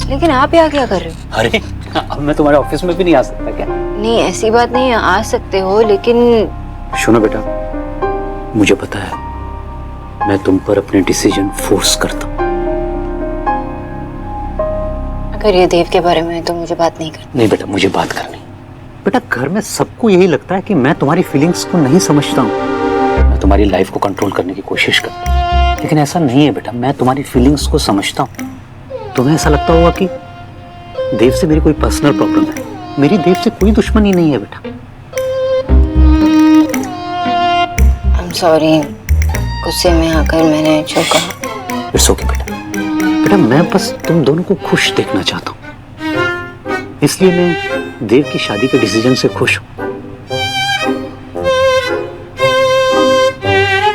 लेकिन आप यहाँ क्या कर रहे हो? अरे अब मैं तुम्हारे ऑफिस में भी नहीं आ सकता क्या? नहीं, ऐसी बात नहीं है, आ सकते हो, लेकिन सुनो बेटा, मुझे पता है मैं तुम पर अपने डिसीजन फोर्स करता हूँ। अगर ये देव के बारे में है तो मुझे बात नहीं करनी। नहीं बेटा, मुझे बात करनी। बेटा, घर में सबको यही लगता है कि मैं तुम्हारी फीलिंग्स को नहीं समझता हूँ, मैं तुम्हारी लाइफ को कंट्रोल करने की कोशिश करता हूँ, लेकिन ऐसा नहीं है बेटा। मैं तुम्हारी फीलिंग्स को समझता हूँ। तुम्हें ऐसा लगता होगा कि देव से मेरी कोई पर्सनल प्रॉब्लम है। मेरी देव से कोई दुश्मनी नहीं है बेटा। आई एम सॉरी, गुस्से में आकर मैंने जो कहा। इट्स ओके बेटा। बेटा, मैं बस तुम दोनों को खुश देखना चाहता हूँ, इसलिए मैं देव की शादी के डिसीजन से खुश हूँ।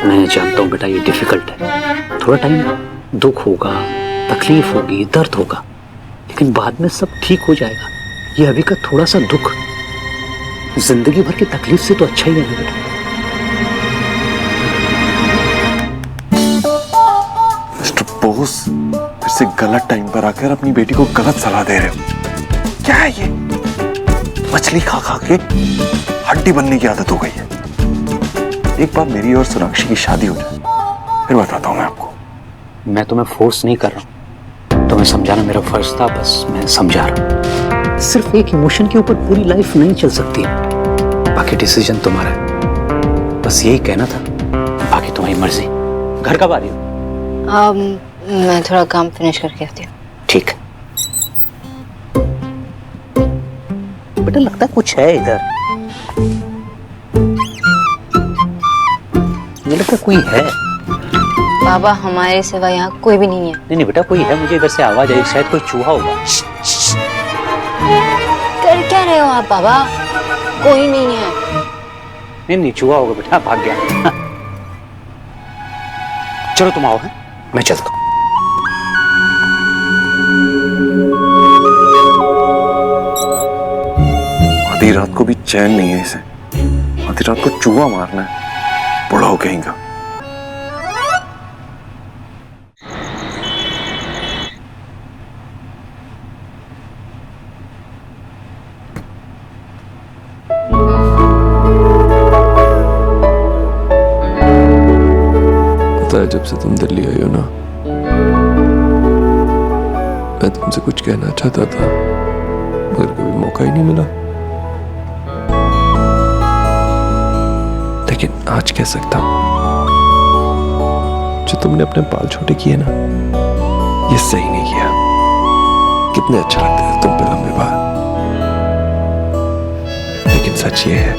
मैं जानता हूँ बेटा ये डिफिकल्ट है, थोड़ा टाइम दुख होगा, तकलीफ होगी, दर्द होगा, लेकिन बाद में सब ठीक हो जाएगा। ये अभी का थोड़ा सा दुख जिंदगी भर की तकलीफ से तो अच्छा ही है बेटा। मिस्टर बोस, फिर से गलत टाइम पर आकर अपनी बेटी को गलत सलाह दे रहे हो। क्या है ये? मछली खा खा के हड्डी बनने की आदत हो गई है। एक बार मेरी और सोनाक्षी की शादी हो जाए, फिर बताता हूँ मैं आपको। मैं तुम्हें फोर्स नहीं कर रहा हूँ, तुम्हें समझाना मेरा फर्ज था, बस मैं समझा रहा हूँ। सिर्फ एक इमोशन के ऊपर पूरी लाइफ नहीं चल सकती, बाकी डिसीजन तुम्हारा है। बस यही कहना था, बाकी तुम्हारी मर्जी। घर कब आ रही हो? मैं थोड़ा काम फिनिश करके आती हूँ। ठीक है बेटा, लगता है कुछ है इधर। मुझे लगता है कोई है। बाबा, हमारे सिवा यहाँ कोई भी नहीं है। नहीं बेटा, कोई है, मुझे इधर से आवाज आई, शायद कोई चूहा होगा। कर क्या रहे हो आप बाबा? कोई नहीं है। नहीं, चूहा होगा बेटा, भाग गया। चलो तुम आओ, है मैं चलता हूँ। आधी रात को भी चैन नहीं है इसे, आधी रात को चूहा मारना है, बुढ़ा हो कहेगा। पता है, जब से तुम दिल्ली आई हो ना, मैं तुमसे कुछ कहना चाहता था, मगर कभी मौका ही नहीं मिला। लेकिन आज कह सकता हूं, जो तुमने अपने बाल छोटे किए ना, ये सही नहीं किया। कितने अच्छे लगते थे तुम पे लंबे बाल। लेकिन सच ये है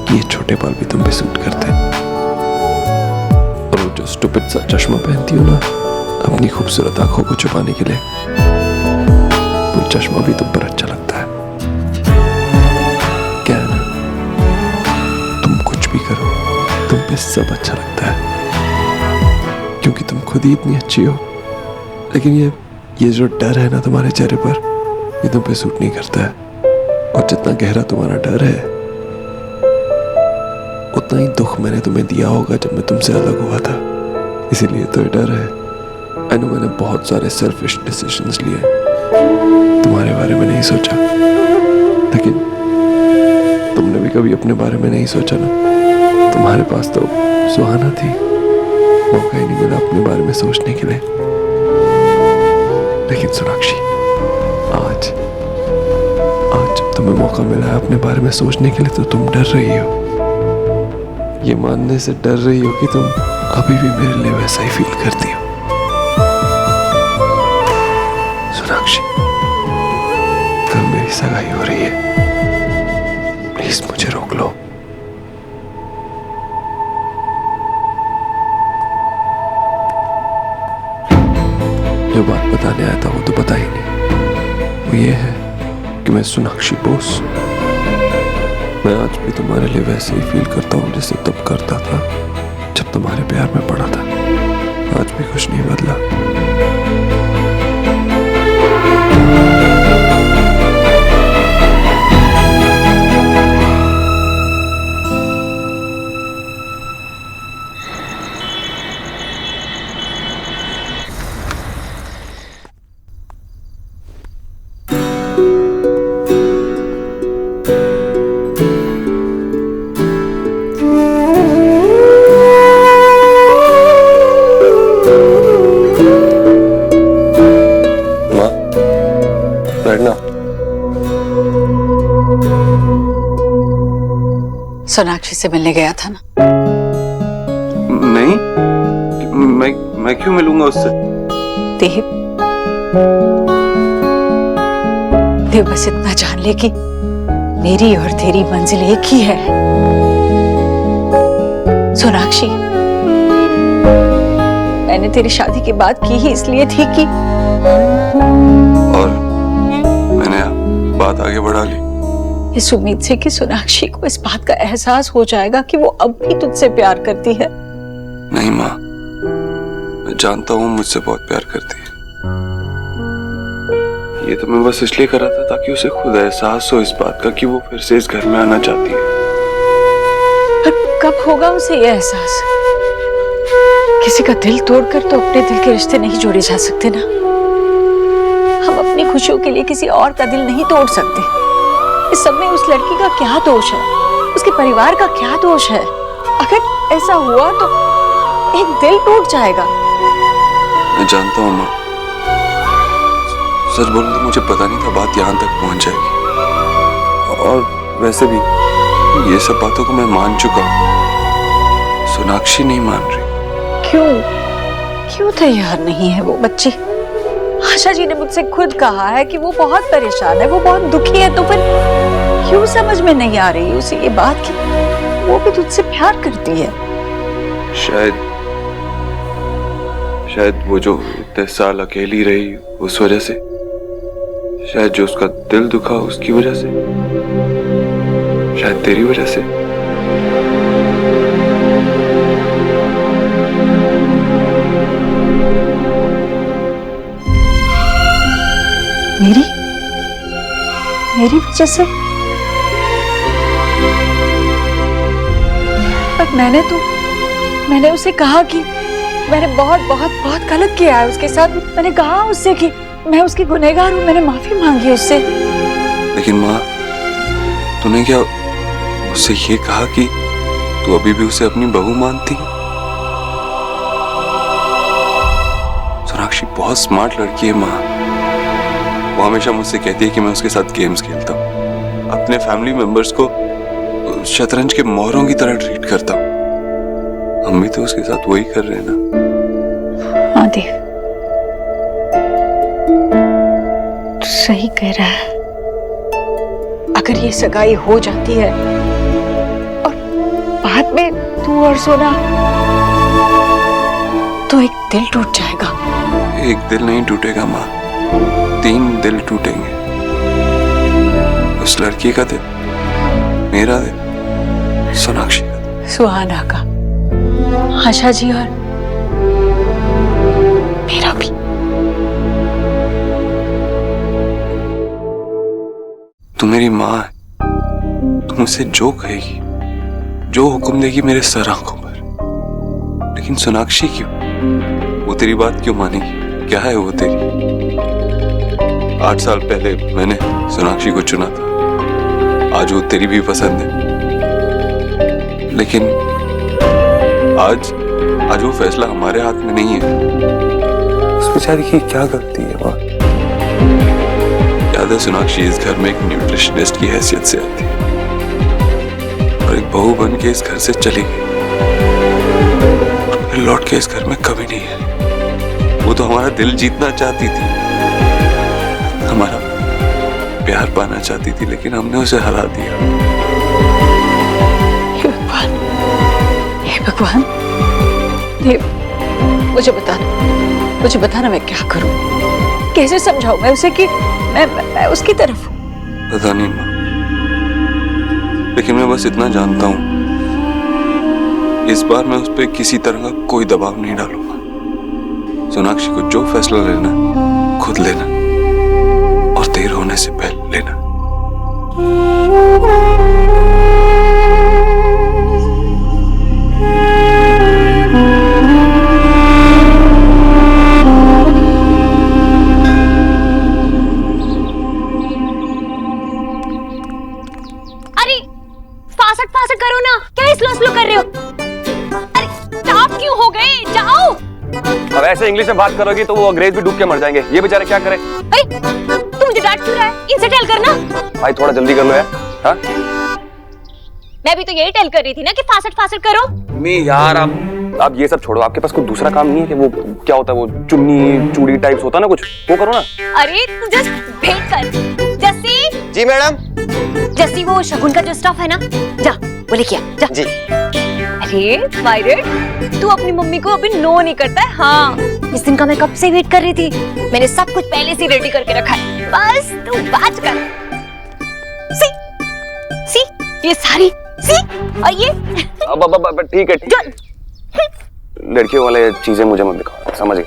कि ये छोटे बाल भी तुम पे सूट करते हैं। और वो जो स्टूपिड सा चश्मा पहनती हो ना अपनी खूबसूरत आंखों को छुपाने के लिए, वो चश्मा भी तुम पर अच्छा लगता है। क्या है ना, तुम कुछ भी करो, तुम पे सब अच्छा लगता है, क्योंकि तुम खुद ही इतनी अच्छी हो। लेकिन ये जो डर है ना तुम्हारे चेहरे पर, ये तुम पे सूट नहीं करता है। और जितना गहरा तुम्हारा डर है, उतना ही दुख मैंने तुम्हें दिया होगा जब मैं तुमसे अलग हुआ था। इसीलिए तो ये डर है। आई नो, मैंने बहुत सारे सेल्फिश डिसीजंस लिए, तुम्हारे बारे में नहीं सोचा, लेकिन तुमने भी कभी अपने बारे में नहीं सोचा ना। तुम्हारे पास तो सुहाना थी, मौका ही नहीं मिला अपने बारे में सोचने के लिए। लेकिन सोनाक्षी, आज जब तुम्हें मौका मिला है अपने बारे में सोचने के लिए तो तुम डर रही हो। ये मानने से डर रही हो कि तुम अभी भी मेरे लिए वैसा ही फील करती हो। सोनाक्षी, कल मेरी सगाई हो रही है, प्लीज मुझे रोक लो। जो बात बताने आया था वो तो पता ही नहीं। वो ये है कि मैं सोनाक्षी बोस, मैं आज भी तुम्हारे लिए वैसे ही फील करता हूँ जैसे तब करता था जब तुम्हारे प्यार में पड़ा था। आज भी कुछ नहीं बदला। सोनाक्षी से मिलने गया था ना? नहीं, मैं क्यों मिलूंगा उससे? देव बस इतना जान ले कि मेरी और तेरी मंजिल एक ही है। सोनाक्षी, मैंने तेरी शादी की बात की ही इसलिए थी कि और मैंने बात आगे बढ़ा ली इस उम्मीद से कि सोनाक्षी को इस बात का एहसास हो जाएगा कि वो अब भी तुझसे प्यार करती है। नहीं माँ, मैं जानता हूँ मुझसे बहुत प्यार करती है। ये तो मैं बस इसलिए कर रहा था ताकि उसे खुद एहसास हो इस बात का कि वो फिर से इस घर में आना चाहती है। पर कब होगा उसे ये एहसास? किसी का दिल तोड़कर तो अपने दिल के रिश्ते नहीं जोड़े जा सकते ना। हम अपनी खुशियों के लिए किसी और का दिल नहीं तोड़ सकते। इस सब में उस लड़की का क्या दोष है? उसके परिवार का क्या दोष है? अगर ऐसा हुआ तो एक दिल टूट जाएगा। मैं जानता हूँ माँ, सच बोलूं तो मुझे पता नहीं था बात यहाँ तक पहुँच जाएगी। और वैसे भी ये सब बातों को मैं मान चुका हूँ। सोनाक्षी नहीं मान रही। क्यों तैयार नहीं है वो बच्ची? आशा जी ने मुझसे खुद कहा है कि वो बहुत परेशान है, वो बहुत दुखी है। तो फिर क्यों समझ में नहीं आ रही उसे ये बात कि वो भी तुझसे प्यार करती है? शायद वो जो इतने साल अकेली रही उस वजह से, शायद जो उसका दिल दुखा उसकी वजह से, शायद तेरी वजह से। मेरी वजह से? पर मैंने उसे कहा कि मैंने बहुत गलत किया है उसके साथ। मैंने कहा उससे कि मैं उसकी गुनहगार हूँ, मैंने माफी मांगी उससे। लेकिन माँ, तूने क्या उससे ये कहा कि तू अभी भी उसे अपनी बहू मानती है? सोनाक्षी बहुत स्मार्ट लड़की है माँ। वो हमेशा मुझसे कहती है कि मैं उसके साथ गेम्स खेलता हूँ, अपने फैमिली मेंबर्स को शतरंज के मोहरों की तरह ट्रीट करता हूँ। हम भी तो उसके साथ वही कर रहे हैं ना। हाँ देव, तू सही कह रहा है। अगर ये सगाई हो जाती है और बाद में तू और सोना, तो एक दिल टूट जाएगा। एक दिल नहीं टूटेगा माँ, 3 दिल टूटेंगे। उस लड़की का दिल, मेरा दिल, सोनाक्षी का दिल, सुहाना का, आशा जी और मेरा भी। तू मेरी माँ है, तू मुझसे जो कहेगी, जो हुक्म देगी मेरे सर आंखों पर। लेकिन सोनाक्षी क्यों? वो तेरी बात क्यों मानेगी? क्या है वो तेरी? 8 साल पहले मैंने सोनाक्षी को चुना था, आज वो तेरी भी पसंद है। लेकिन आज वो फैसला हमारे हाथ में नहीं है। उस बेचारी की क्या गलती है माँ? याद है सोनाक्षी इस घर में एक न्यूट्रिशनिस्ट की हैसियत से आती और एक बहू बन के इस घर से चली गई और फिर लौट के इस घर में कभी नहीं है। वो तो हमारा दिल जीतना चाहती थी, हमारा प्यार पाना चाहती थी, लेकिन हमने उसे हरा दिया। हे भगवान, देव, मुझे बताना मैं क्या करूं, कैसे समझाऊं मैं उसे कि मैं उसकी तरफ हूं। पता नहीं माँ, लेकिन मैं बस इतना जानता हूं, इस बार मैं उस पर किसी तरह का कोई दबाव नहीं डालूंगा। सोनाक्षी को जो फैसला लेना खुद लेना और देर होने से पहले लेना। अरे फासट फासट करो ना, क्या स्लो स्लो कर रहे हो? अरे स्टॉप क्यों हो गए, जाओ। अब ऐसे इंग्लिश में बात करोगी तो वो अंग्रेज भी डूब के मर जाएंगे। ये बेचारे क्या करें? तू मुझे डांट क्यों रहा है? इनसे टेल करना। भाई थोड़ा जल्दी कर लो यार। हाँ? मैं भी तो यही टेल कर रही थी ना कि फासट फासट करो। मैं यार आप ये सब छोड़ो, आपके पास कोई दूसरा काम नहीं है कि वो क्या होता है, वो चुन्नी चूड़ी टाइप्स होता है ना, कुछ वो करो ना। अरे तू जस्ट भेंट कर। जस्सी। जी मैडम। जस्सी, वो शगुन का जो स्टफ है ना, जा वो लेके आ, जा। जी। अरे मायरेट, तू अपनी मम्मी को अभी नो नहीं करता है? हाँ, इस दिन का मैं कब से वेट कर रही थी। मैंने सब कुछ पहले से रेडी करके रखा है, बस तू बात कर। सी ये सारी सी, और ये अब ठीक है, ठीक है। लड़कियों वाले चीजें मुझे मत दिखाओ, समझ गए?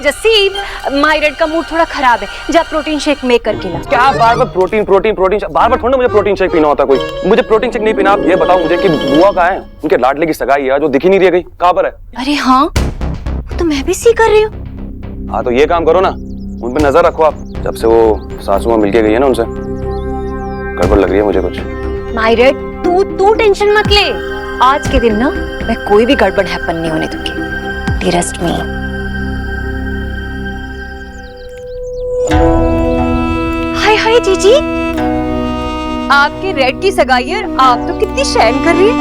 जस्सी, मायरेट का मूड थोड़ा खराब है, जा प्रोटीन शेक मेक करके ला। क्या बार बार प्रोटीन प्रोटीन प्रोटीन, बार बार थोड़ा मुझे प्रोटीन शेक पीना होता। कोई मुझे प्रोटीन शेक नहीं पीना। आप ये बताओ मुझे कि बुआ कहाँ है? उनके लाडले की सगाई है जो दिख ही नहीं रही, गई कहाँ पर है? अरे हाँ, तो मैं भी सी कर रही हूँ। हाँ तो ये काम करो ना, उन पे नजर रखो आप। जब से वो सासुआ मिलके गई है ना, उनसे गड़बड़ लग रही है मुझे कुछ। मायरेट, तू टेंशन मत ले। आज के दिन ना मैं कोई भी गड़बड़ हैपन नहीं होने दूंगी। Trust me. हाय हाय जीजी, आपके रेड की सगाई है, आप तो कितनी शैन कर रही है।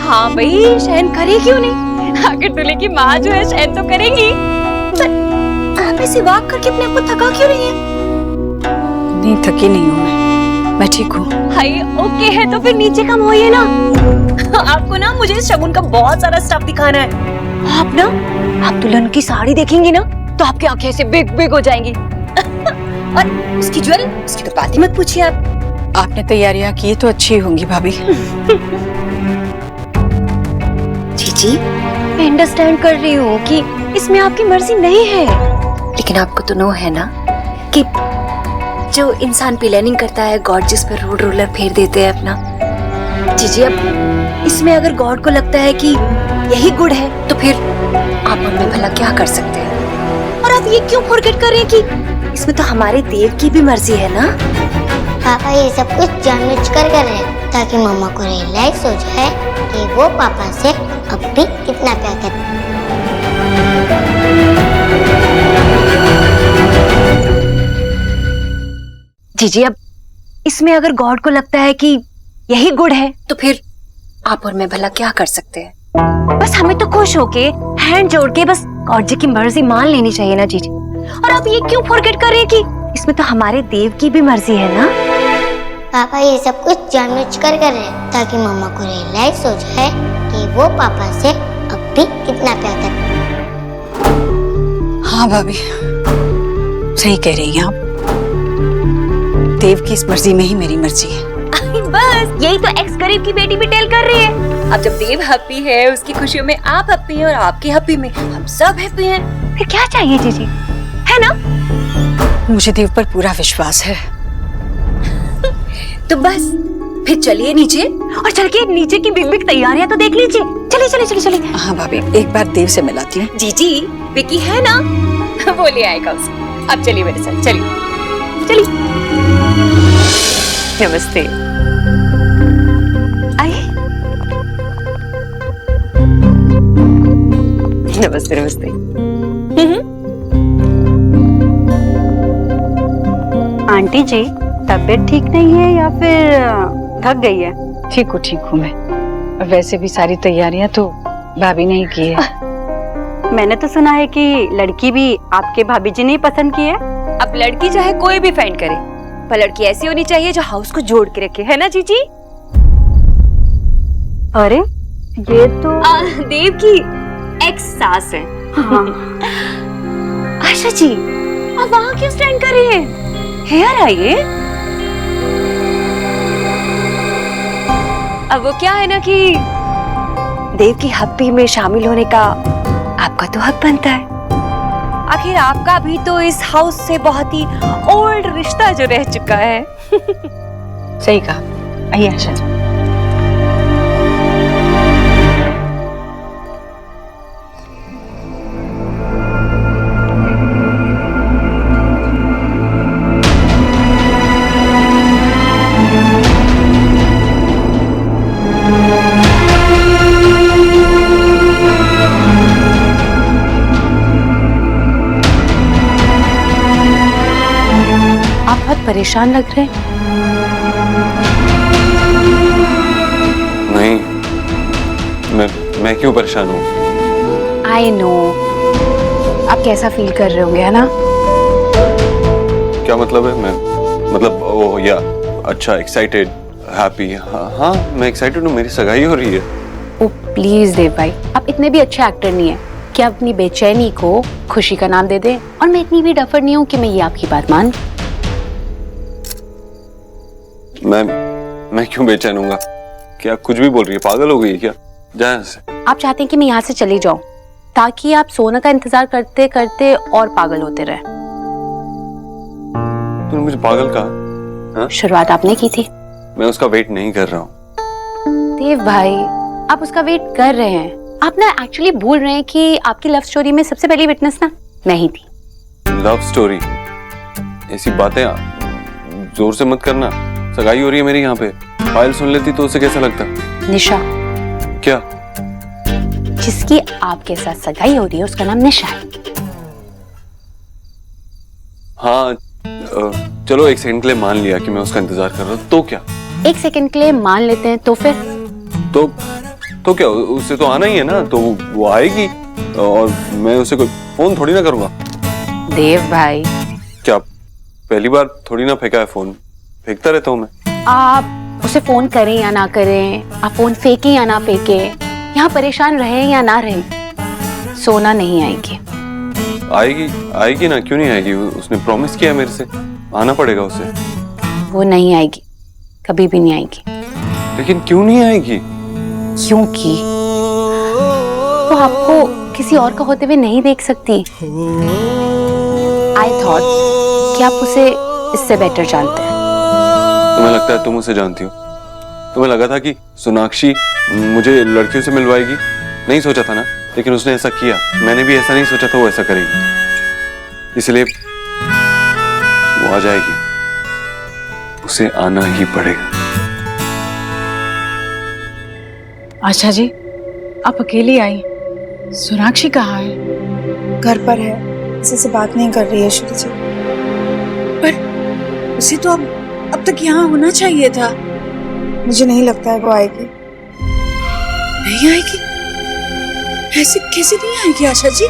हाँ भाई, शैन करे क्यों नहीं? आखिर दूल्हे की माँ जो है शैन तो करेंगी। पर आप ऐसे वॉक करके अपने आप को थका क्यों रही है? नहीं, थकी नहीं हूँ मैं ठीक हूँ। हाय ओके है तो फिर नीचे कम होइए ना। आपको ना मुझे इस शगुन का बहुत सारा स्टफ दिखाना है। आप दुल्हन की साड़ी देखेंगी ना तो आपकी आंखें ऐसे बिग बिग हो जाएंगी। और उसकी ज्वेल, उसकी तो बात ही मत पूछिए आप। आपने तैयारियां की तो अच्छी होंगी भाभी। जीजी, मैं अंडरस्टैंड कर रही हूँ कि इसमें आपकी मर्जी नहीं है, लेकिन आपको तो नो है ना कि जो इंसान प्लानिंग करता है गॉड जिस पर रोड रोलर फेर देते हैं अपना। जीजी, अब इसमें अगर गॉड को लगता है कि यही गुड है तो फिर आप उनमें भला क्या कर सकते हैं? और आप ये क्यों फॉरगेट कर रहे हैं कि इसमें तो हमारे देव की भी मर्जी है ना? पापा ये सब कुछ जानबूझ कर रहे हैं ताकि मम्मा को रियलाइज हो जाए कि वो पापा से अब भी कितना प्यार करते हैं। जीजी, अब इसमें अगर गॉड को लगता है कि यही गुड है तो फिर आप और मैं भला क्या कर सकते हैं? बस हमें तो खुश होके हैंड जोड़ के बस गॉड जी की मर्जी मान लेनी चाहिए ना जीजी। और आप ये क्यों फॉरगेट कर रहे हैं कि इसमें तो हमारे देव की भी मर्जी है ना? पापा ये सब कुछ जानबूझ कर रहे हैं ताकि मम्मा को रियलाइज हो जाए कि वो पापा से अब भी कितना प्यार करते हैं। हाँ भाभी, सही कह रही हैं आप। देव की इस मर्जी में ही मेरी मर्जी है। बस यही तो एक्स गरीब की बेटी भी टेल कर रही है। अब जब देव हैप्पी है, उसकी खुशियों में आप हैप्पी हैं और आपकी हैप्पी में हम सब हैप्पी हैं, फिर क्या चाहिए जीजी, है ना? मुझे देव पर पूरा विश्वास है। तो बस फिर चलिए नीचे और चल के नीचे की बिग बिग तैयारियां तो देख लीजिए। चलिए चलिए चलिए चलिए। हाँ भाभी, एक बार देव से मिलाती हूँ। जीजी, विकी है ना, वो ले आएगा उसको। अब चलिए मेरे साथ, चलिए चलिए। नमस्ते। आइए। नमस्ते नमस्ते। आंटी जी तबीयत ठीक नहीं है या फिर थक गई है? ठीक हूँ मैं। और वैसे भी सारी तैयारियां तो भाभी ने ही की है। मैंने तो सुना है कि लड़की भी आपके भाभी जी ने ही पसंद की है। अब लड़की चाहे कोई भी फाइंड करे, पर लड़की ऐसी होनी चाहिए जो हाउस को जोड़ के रखे, है ना जीजी? अरे ये तो देव की एक्स सास है। हाँ। आशा जी आप वहाँ क्यों स्टैंड कर रही है? हेयर आइए। अब वो क्या है ना कि देव की हैप्पी में शामिल होने का आपका तो हक बनता है। आखिर आपका भी तो इस हाउस से बहुत ही ओल्ड रिश्ता जो रह चुका है। सही कहा। आइए आशा जी। आप बहुत परेशान लग रहे हैं। नहीं, मैं क्यों परेशान हूँ? आई नो आप कैसा फील कर रहे होंगे, है ना? क्या मतलब है? मतलब ओ या अच्छा, एक्साइटेड, हैप्पी। हाँ मैं एक्साइटेड हूँ, मेरी सगाई हो रही है। ओ प्लीज देव भाई, आप इतने भी अच्छे एक्टर नहीं है कि आप अपनी बेचैनी को खुशी का नाम दे दें। और मैं इतनी भी डफर नहीं हूँ कि मैं ये आपकी बात मान। मैं क्यों बेचैन हूँगा? क्या कुछ भी बोल रही है? पागल हो गई है क्या? जा यहाँ से। आप चाहते हैं कि मैं यहाँ से चली जाऊं ताकि आप सोना का इंतजार करते करते और पागल होते रहे। तूने मुझे पागल कहा? हाँ? शुरुआत आपने की थी। मैं उसका वेट नहीं कर रहा हूँ। देव भाई आप उसका वेट कर रहे हैं। आप ना एक्चुअली भूल रहे हैं कि आपकी लव स्टोरी में सबसे पहली विटनेस ना मैं ही थी। Love story? ऐसी बातें जोर से मत करना। सगाई हो रही है मेरी यहाँ पे। फाइल सुन लेती तो उसे कैसा लगता? निशा। क्या? जिसकी आपके साथ सगाई हो रही है उसका नाम निशा है। हाँ चलो एक सेकंड के लिए मान लिया कि मैं उसका इंतजार कर रहा हूँ, तो क्या? एक सेकंड के लिए मान लेते हैं तो फिर? तो क्या, उससे तो आना ही है ना, तो वो आएगी और मैं उसे कोई फोन थोड़ी ना करूंगा। देव भाई क्या पहली बार थोड़ी ना फेंका है फोन? फेंकता रहता हूँ मैं। आप उसे फोन करें या ना करें, आप फोन फेंके या ना फेंके, यहाँ परेशान रहे या ना रहे, सोना नहीं आएगी। आएगी ना, क्यों नहीं आएगी? उसने प्रॉमिस किया मेरे से, आना पड़ेगा उसे। वो नहीं आएगी, कभी भी नहीं आएगी। लेकिन क्यों नहीं आएगी? क्योंकि वो आपको किसी और का होते हुए नहीं देख सकती। आई थॉट कि आप उसे इससे बेटर जानते हैं। तुम्हें लगता है तुम उसे जानती हो? तुम्हें लगा था कि सोनाक्षी मुझे लड़कियों से मिलवाएगी? नहीं सोचा था ना, लेकिन उसने ऐसा किया। मैंने भी ऐसा नहीं सोचा था वो ऐसा करेगी, इसलिए वो आ जाएगी। उसे आना ही पड़ेगा। आशा जी आप अकेली आई, सोनाक्षी कहाँ है? घर पर है, किसी से बात नहीं कर रही है श्री जी। पर उसे तो अब तक यहाँ होना चाहिए था। मुझे नहीं लगता है वो आएगी। नहीं आएगी? ऐसे कैसे नहीं आएगी आशा जी?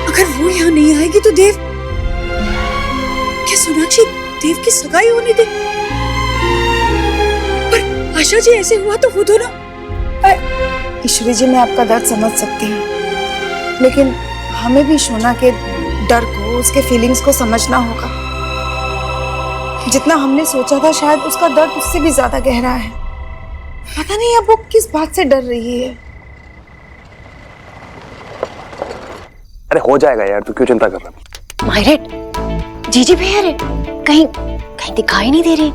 अगर वो यहाँ नहीं आएगी तो देव, क्या सोनाक्षी देव की सगाई होने दे? पर आशा जी ऐसे हुआ तो वो दोनों। ईश्वरी जी मैं आपका दर्द समझ सकती हूँ, लेकिन हमें भी शोना के डर को, उसके फीलिंग्स को समझना होगा। जितना हमने सोचा था शायद उसका दर्द उससे भी ज्यादा गहरा है। पता नहीं अब वो किस बात से डर रही है। अरे हो जाएगा यार, तू क्यों चिंता कर रहा? मायरेट जीजी भी है, कहीं दिखाई नहीं दे रही।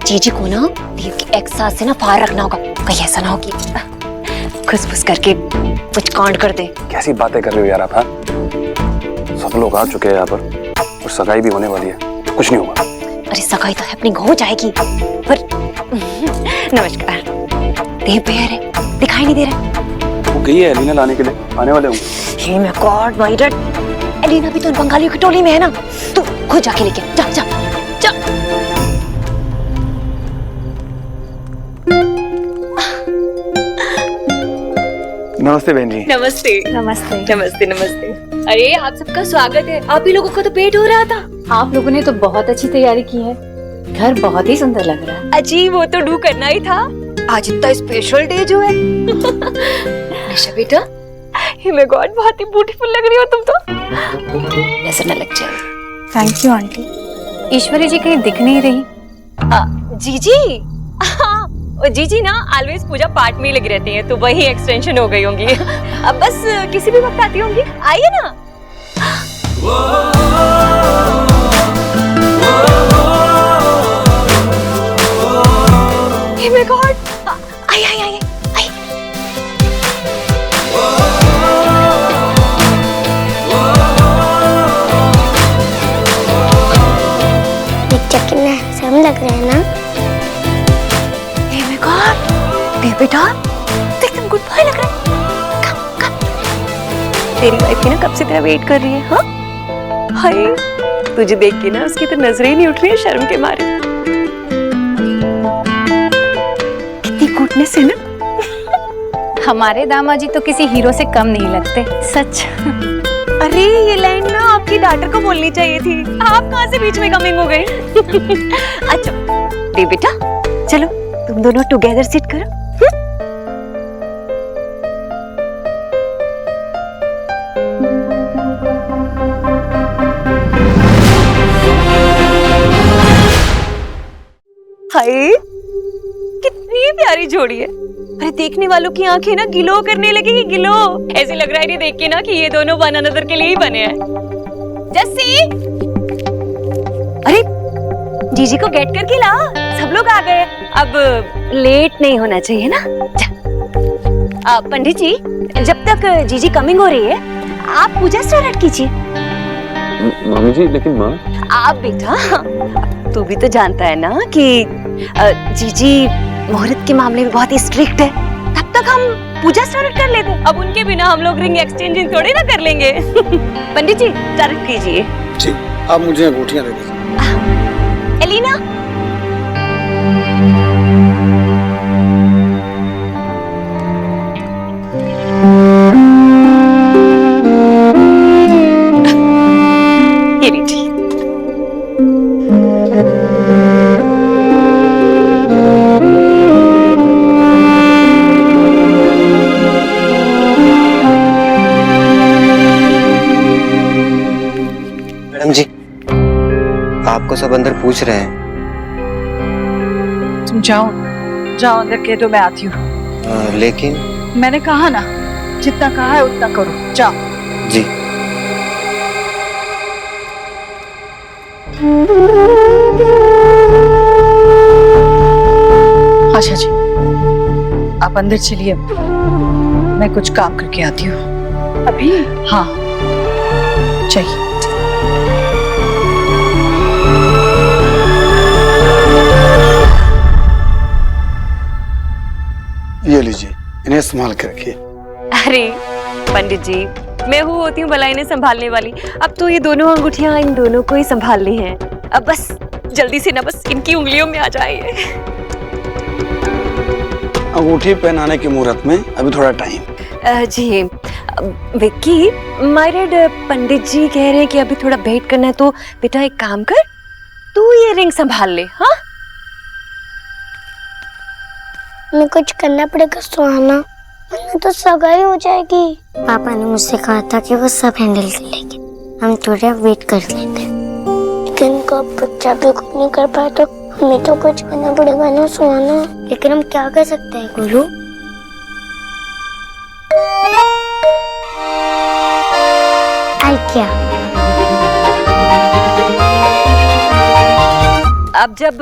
जीजी को ना देव की एक्स सास से ना फार रखना होगा, कहीं ऐसा ना हो कि खुसफुस करके कुछ कांड कर दे। कैसी बातें कर रहे हो यार आप? हाँ सब लोग आ चुके हैं यहाँ पर और सगाई भी होने वाली है, कुछ नहीं होगा। अरे सगाई तो हैपनिंग हो जाएगी, पर नमस्कार। देव पे है, दिखाई नहीं दे रहा। गई है एलिना लाने के लिए, आने वाले होंगे। Hey my god my dad, Elina भी तो उन बंगालियों की टोली में है ना, तू खुद जाके लेके जा जा जा। नमस्ते बहन जी। नमस्ते नमस्ते नमस्ते नमस्ते। अरे आप सबका स्वागत है। आप ही लोगों को तो पेट हो रहा था। आप लोगों ने तो बहुत अच्छी तैयारी की है, घर बहुत ही सुंदर लग रहा है। अजी वो तो डू करना ही था, आज इतना स्पेशल डे जो है। निशा बेटा, हे माय गॉड बहुत ही ब्यूटीफुल लग रही हो तुम तो, ऐसा न लग जाए। Thank you aunty. Ishwari ji कहीं दिख नहीं रही। जीजी, हाँ जीजी ना ऑलवेज पूजा पाठ में ही लगी रहती हैं, तो वही एक्सटेंशन हो गई होंगी। अब बस किसी भी वक्त आती होंगी, आइए ना। Hey my god, I I I I. Picture कितना हैंडसम लग रहा है ना। हे माय गॉड, देव बेटा एकदम गुड बॉय लग रहा है। कम कम, तेरी वाइफ की ना कब से तेरा वेट कर रही है। हाँ हाय, तुझे देख के ना उसकी तो नजरें ही नहीं उठ रही है शर्म के मारे। कितनी गुडनेस है ना। हमारे दामाजी तो किसी हीरो से कम नहीं लगते, सच। अरे ये लाइन ना आपकी डॉटर को बोलनी चाहिए थी, आप कहाँ से बीच में कमिंग हो गई। अच्छा देव बेटा चलो तुम दोनों टुगेदर सिट करो। हाय कितनी प्यारी जोड़ी है। अरे देखने वालों की आंखें ना गिलो करने लगेगी, गिलो। ऐसे लग रहा है देख के ना कि ये दोनों वन अनदर के लिए ही बने हैं। जस्सी, अरे जीजी को गेट करके ला, सब लोग आ गए। अब लेट नहीं होना चाहिए ना। पंडित जी जब तक जीजी कमिंग हो रही है आप पूजा स्टार्ट कीजिए। मामी जी लेकिन माँ, आप बेटा तू भी तो जानता है ना कि जीजी मुहूर्त के मामले में बहुत ही स्ट्रिक्ट है, तब तक हम पूजा स्टार्ट कर लेते। अब उनके बिना हम लोग रिंग एक्सचेंजिंग थोड़ी ना कर लेंगे। पंडित जी स्टार्ट कीजिए। जी आप मुझे अंगूठियां दे दीजिए। एलिना ये लीजिए। मैडम जी आपको सब अंदर पूछ रहे हैं। तुम जाओ जाओ अंदर कह दो, मैं आती हूँ। लेकिन मैंने कहा ना, जितना कहा है उतना करो, जाओ। जी अच्छा जी आप अंदर चलिए, मैं कुछ काम करके आती हूँ। अभी? हाँ चाहिए। ये लीजिए, इन्हें संभाल के रखिए। अरे पंडित जी मैं होती हूँ भला इन्हें संभालने वाली, अब तो ये दोनों अंगूठियां इन दोनों को ही संभालनी है। अब बस जल्दी से ना बस इनकी उंगलियों में आ जाए। अंगूठी पहनाने के मुहूर्त में अभी थोड़ा टाइम। जी विक्की मैरिड पंडित जी कह रहे हैं कि अभी थोड़ा वेट करना है, तो बेटा एक काम कर तू ये रिंग संभाल ले। हाँ मैं कुछ करना पड़ेगा सुहाना, वरना तो सगाई हो जाएगी। पापा ने मुझसे कहा था कि वो सब हैंडल कर लेंगे, हम थोड़ा वेट कर लेते। लेकिन कब बच्चा भी कुछ नहीं कर पाया तो हमें तो कुछ करना पड़ेगा ना सुहाना। लेकिन हम क्या कर सकते हैं गोलू? आई क्या? अब जब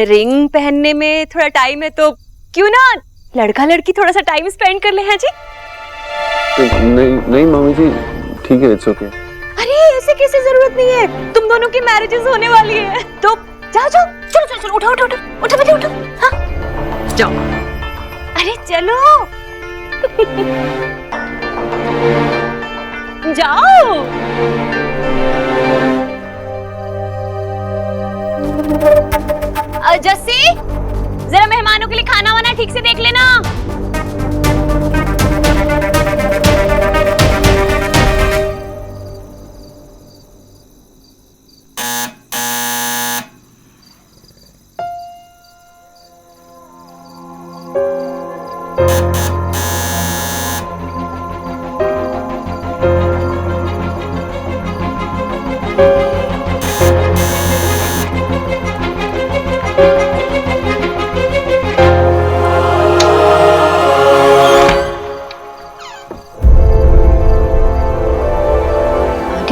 रिंग पहनने में थोड़ा टाइम है तो क्यों ना लड़का लड़की थोड़ा सा टाइम स्पेंड कर ले। हैं जी? नहीं नहीं मामी जी ठीक है, इट्स ओके। अरे ऐसे कैसे जरूरत नहीं है, तुम दोनों की मैरिजेस होने वाली है तो जाओ जाओ, चलो चलो चलो, उठो उठो उठो उठो बेटे उठो। हाँ जाओ। अरे चलो, तो जाओ। जस्सी, जरा मेहमानों के लिए खाना वाना ठीक से देख लेना।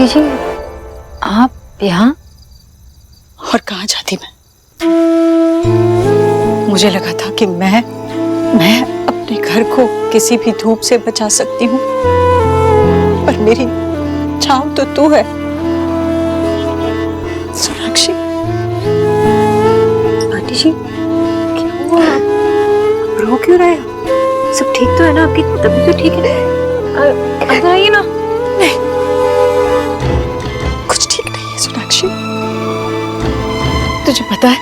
जी, आप यहाँ? और कहाँ जाती मैं? मुझे लगा था कि मैं अपने घर को किसी भी धूप से बचा सकती हूँ, पर मेरी छांव तो तू है सोनाक्षी। आंटी जी, क्या हुआ? आप रो क्यों रहे हो? सब ठीक तो है ना? आपकी तबीयत तो ठीक है? अब आइए ना। तुझे पता है,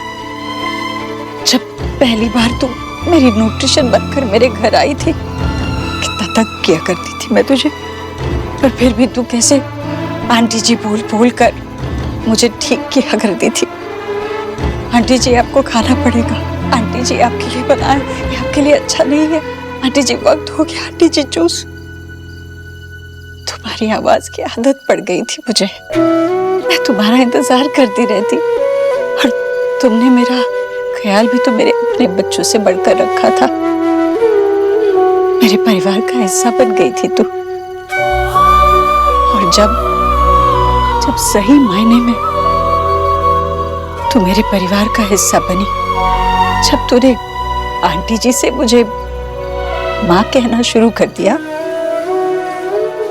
जब पहली बार तू मेरी न्यूट्रिशन बनकर मेरे घर आई थी, कितना तंग किया करती थी मैं तुझे, पर फिर भी तू कैसे आंटी जी बोल बोल कर मुझे ठीक किया करती थी। आंटी जी आपको खाना पड़ेगा, आंटी जी आपके लिए बनाए, ये आपके लिए अच्छा नहीं है, आंटी जी वक्त हो गया, आंटी जी चूस। तुम्हारी आवाज की आदत पड़ गई थी मुझे, मैं तुम्हारा इंतजार करती रहती, और तुमने मेरा ख्याल भी तो मेरे अपने बच्चों से बढ़कर रखा था। मेरे परिवार का हिस्सा बन गई थी तू, और जब सही मायने में तू मेरे परिवार का हिस्सा बनी, जब तूने आंटी जी से मुझे माँ कहना शुरू कर दिया,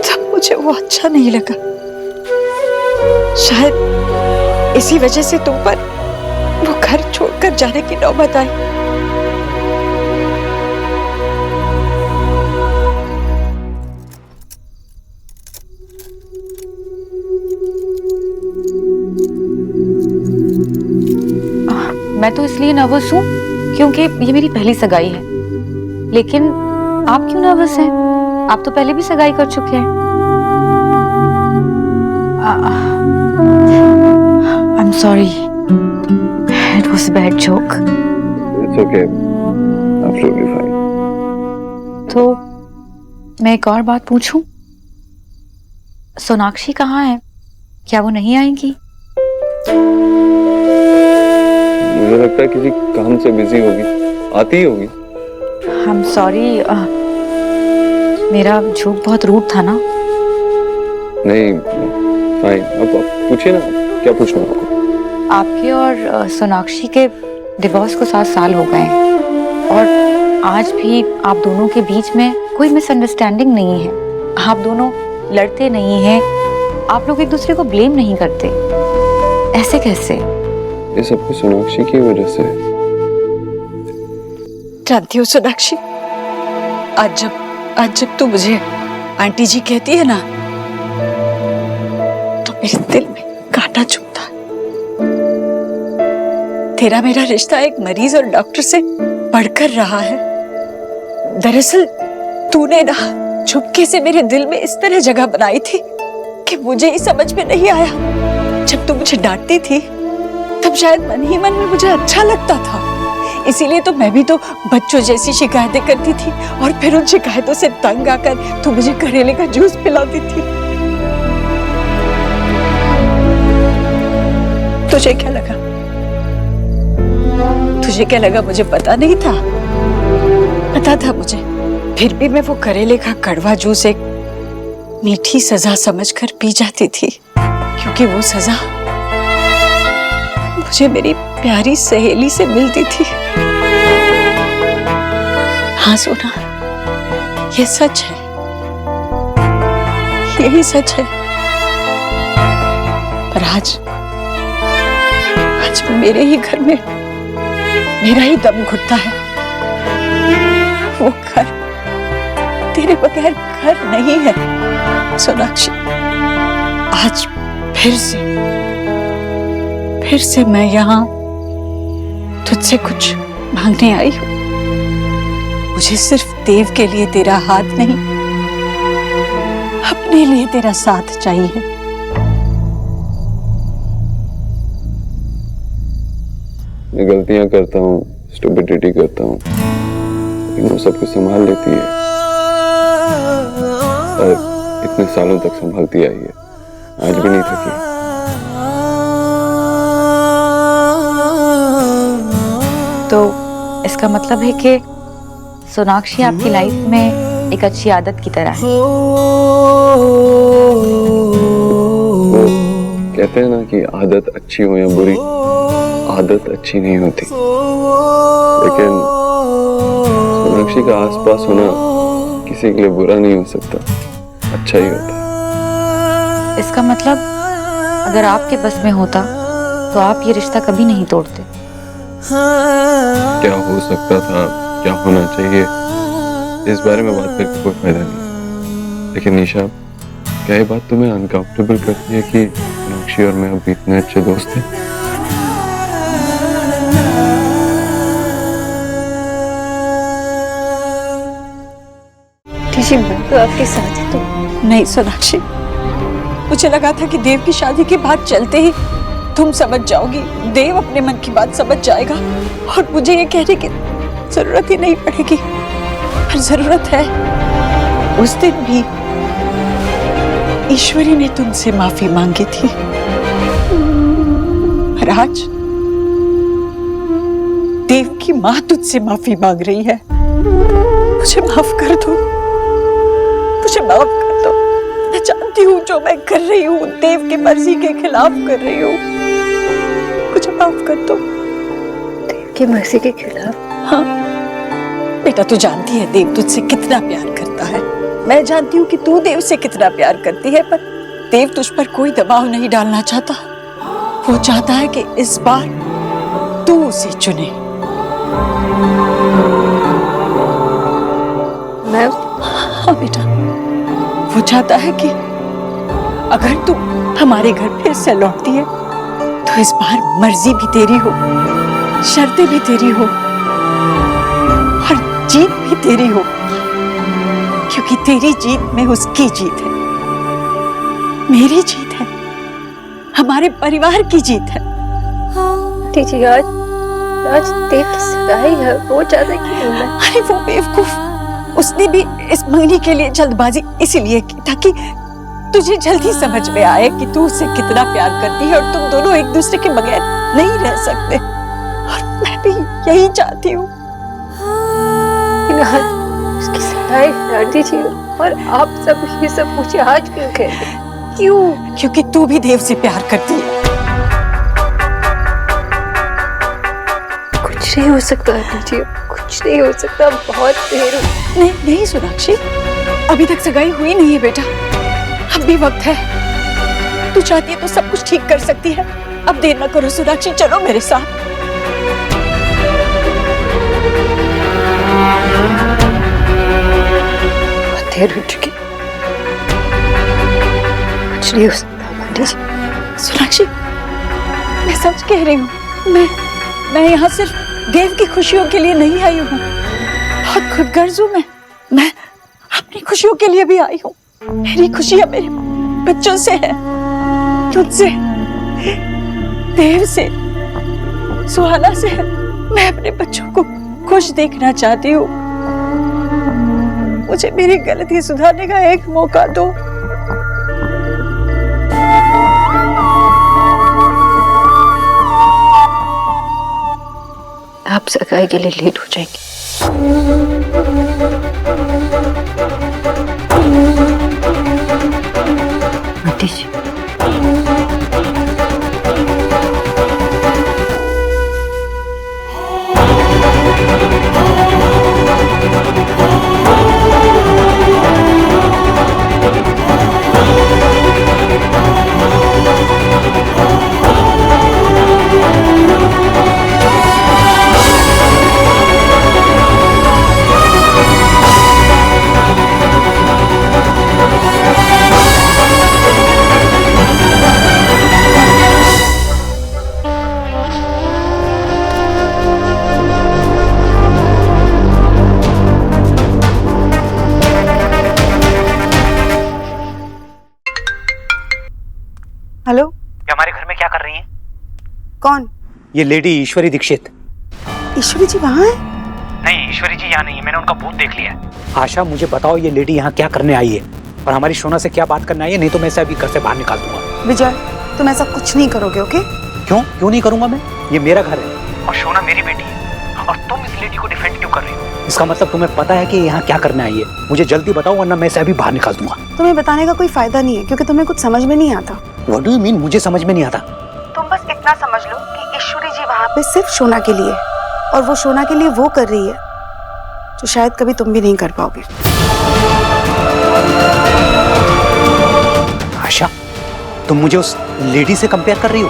तब मुझे वो अच्छा नहीं लगा। शायद इसी वजह से तुम पर वो घर छोड़कर जाने की नौबत आई। मैं तो इसलिए नर्वस हूँ क्योंकि ये मेरी पहली सगाई है। लेकिन आप क्यों नर्वस हैं? आप तो पहले भी सगाई कर चुके हैं। I'm sorry. It was a bad joke. It's okay. Absolutely fine. तो मैं एक और बात पूछूं? सोनाक्षी कहाँ है? क्या वो नहीं आएंगी? मुझे लगता है किसी काम से बिजी होगी, आती ही होगी। I'm sorry. मेरा जोक बहुत रूड था ना? नहीं, फाइन। अब पूछिए ना, क्या पूछना है आपको? आपके और सोनाक्षी के डिवोर्स को 7 साल हो गए हैं, और आज भी आप दोनों के बीच में कोई मिसअंडरस्टैंडिंग नहीं है। आप दोनों लड़ते नहीं हैं, आप लोग एक दूसरे को ब्लेम नहीं करते। ऐसे कैसे? ये सब कुछ सोनाक्षी की वजह से। जानती हो सोनाक्षी, आज जब तू मुझे आंटी जी कहती है ना, तो मेरे दिल में कांटा चुभता है। तेरा मेरा रिश्ता एक मरीज और डॉक्टर से बढ़कर रहा है। दरअसल तूने ना चुपके से मेरे दिल में इस तरह जगह बनाई थी कि मुझे ही समझ में नहीं आया। जब तू मुझे डांटती थी, तब शायद मन ही मन में मुझे अच्छा लगता था। इसीलिए तो मैं भी तो बच्चों जैसी शिकायतें करती थी, और फिर उन शिकायतों से तंग आकर तू मुझे करेले का जूस पिलाती थी। तुझे क्या लगा? तुझे क्या लगा मुझे पता नहीं था? पता था मुझे, फिर भी मैं वो करेले का कड़वा जूस एक मीठी सजा समझकर पी जाती थी, क्योंकि वो सजा मुझे मेरी प्यारी सहेली से मिलती थी। हाँ सोना, ये सच है, यही सच है। पर आज मेरे ही घर में मेरा ही दम घुटता है। वो घर तेरे बगैर घर नहीं है सोनाक्षी। आज फिर से मैं यहाँ तुझसे कुछ मांगने आई हूँ। मुझे सिर्फ देव के लिए तेरा हाथ नहीं, अपने लिए तेरा साथ चाहिए। मैं गलतियां करता हूँ, स्टुपिडिटी करता हूँ, लेकिन वो सब कुछ संभाल लेती है और इतने सालों तक संभालती आई है, आज भी नहीं थकी। तो इसका मतलब है कि सोनाक्षी आपकी लाइफ में एक अच्छी आदत की तरह है। वो कहते हैं ना कि आदत अच्छी हो या बुरी, आदत अच्छी नहीं होती, लेकिन सोनाक्षी का आसपास होना किसी के लिए बुरा नहीं हो सकता, अच्छा ही होता है। इसका मतलब अगर आपके बस में होता तो आप ये रिश्ता कभी नहीं तोड़ते। क्या हो सकता था, क्या होना चाहिए, इस बारे में बात करके कोई फायदा नहीं। लेकिन निशा, क्या ये बात तुम्हें अनकंफर्टेबल करती है कि सोनाक्षी और मैं अभी इतने अच्छे दोस्त हैं? जी मैं तो आपके साथ ही तो। नहीं सोनाक्षी, मुझे लगा था कि देव की शादी के बाद चलते ही तुम समझ जाओगी, देव अपने मन की बात समझ जाएगा और मुझे ये कहने की जरूरत ही नहीं पड़ेगी। पर जरूरत है। उस दिन भी ईश्वरी ने तुमसे माफी मांगी थी, और आज देव की माँ तुझसे माफी मांग रही है। मुझे माफ कर दो, मुझे माफ कर दो। मैं जानती हूँ जो मैं कर रही हूँ देव की मर्जी के खिलाफ कर रही हूँ, मुझे माफ कर दो। देव की मर्जी के खिलाफ? हाँ बेटा, तू जानती है देव तुझसे कितना प्यार करता है। मैं जानती हूँ कि तू देव से कितना प्यार करती है, पर देव तुझ पर कोई दबाव नहीं डालना चाहता। वो चाहता है कि इस बार तू उसे चुने। मैं? हाँ बेटा, वो चाहता है कि अगर तू हमारे घर फिर से लौटती है तो इस बार मर्जी भी तेरी हो, शर्तें भी तेरी हो और जीत भी तेरी हो, क्योंकि तेरी जीत में उसकी जीत है, मेरी जीत है, हमारे परिवार की जीत है। जी आज देव की सगाई है, वो चाहता है कि मैं। अरे वो बेवकूफ, उसने भी इस मंगनी के लिए जल्दबाजी इसीलिए की ताकि तुझे जल्दी समझ में आए कि तू उससे कितना प्यार करती है और तुम दोनों एक दूसरे के बगैर नहीं रह सकते। और मैं भी यही चाहती हूँ। उसकी सगाई कर दीजिए, और आप सब ये सब मुझे आज क्यों कह रहे हैं? क्यों? क्योंकि तू भी देव से प्यार करती है। कुछ नहीं हो सकता दीजिए, कुछ नहीं हो सकता, बहुत देर हो। नहीं सोनाक्षी, अभी तक सगाई हुई नहीं है बेटा, अब भी वक्त है। तू चाहती है तो सब कुछ ठीक कर सकती है। अब देर न करो सोनाक्षी, चलो मेरे साथ। बहुत देर हो चुकी, कुछ नहीं हो सकता। सोनाक्षी, मैं सच कह रही हूँ, मैं यहाँ सिर्फ देव की खुशियों के लिए नहीं आई हूँ, बहुत खुदगर्ज हूँ मैं अपनी खुशियों के लिए भी आई हूँ। मेरी खुशियाँ मेरे बच्चों से है, तुझसे, देव से, सुहाना से है। मैं अपने बच्चों को खुश देखना चाहती हूँ। मुझे मेरी गलती सुधारने का एक मौका दो। आप सगाई के लिए लेट हो जाएंगे। दीजिए। हेलो, ये हमारे घर में क्या कर रही हैं? कौन? ये लेडी ईश्वरी दीक्षित। ईश्वरी जी वहाँ है? नहीं, ईश्वरी जी यहाँ नहीं है, मैंने उनका भूत देख लिया है। आशा, मुझे बताओ ये लेडी यहाँ क्या करने आई है और हमारी सोना से क्या बात करने आई है, नहीं तो मैं इसे अभी घर से बाहर निकाल दूंगा। विजय, तुम ऐसा कुछ नहीं करोगे, ओके? क्यों नहीं करूंगा मैं? ये मेरा घर है और सोना मेरी बेटी है और तुम इस लेडी को डिफेंड क्यों कर रही हो? इसका मतलब तुम्हें पता है कि यहाँ क्या करने आई है। मुझे जल्दी बताओ वरना मैं इसे अभी बाहर निकाल दूंगा। तुम्हें बताने का कोई फायदा नहीं है क्योंकि तुम्हें कुछ समझ में नहीं आता। What do you mean? मुझे समझ में नहीं आता। तुम बस इतना समझ लो कि ईश्वरी जी वहाँ पे सिर्फ सोना के लिए, और वो सोना के लिए वो कर रही है जो शायद कभी तुम भी नहीं कर पाओगे। आशा, तुम मुझे उस लेडी से कंपेयर कर रही हो,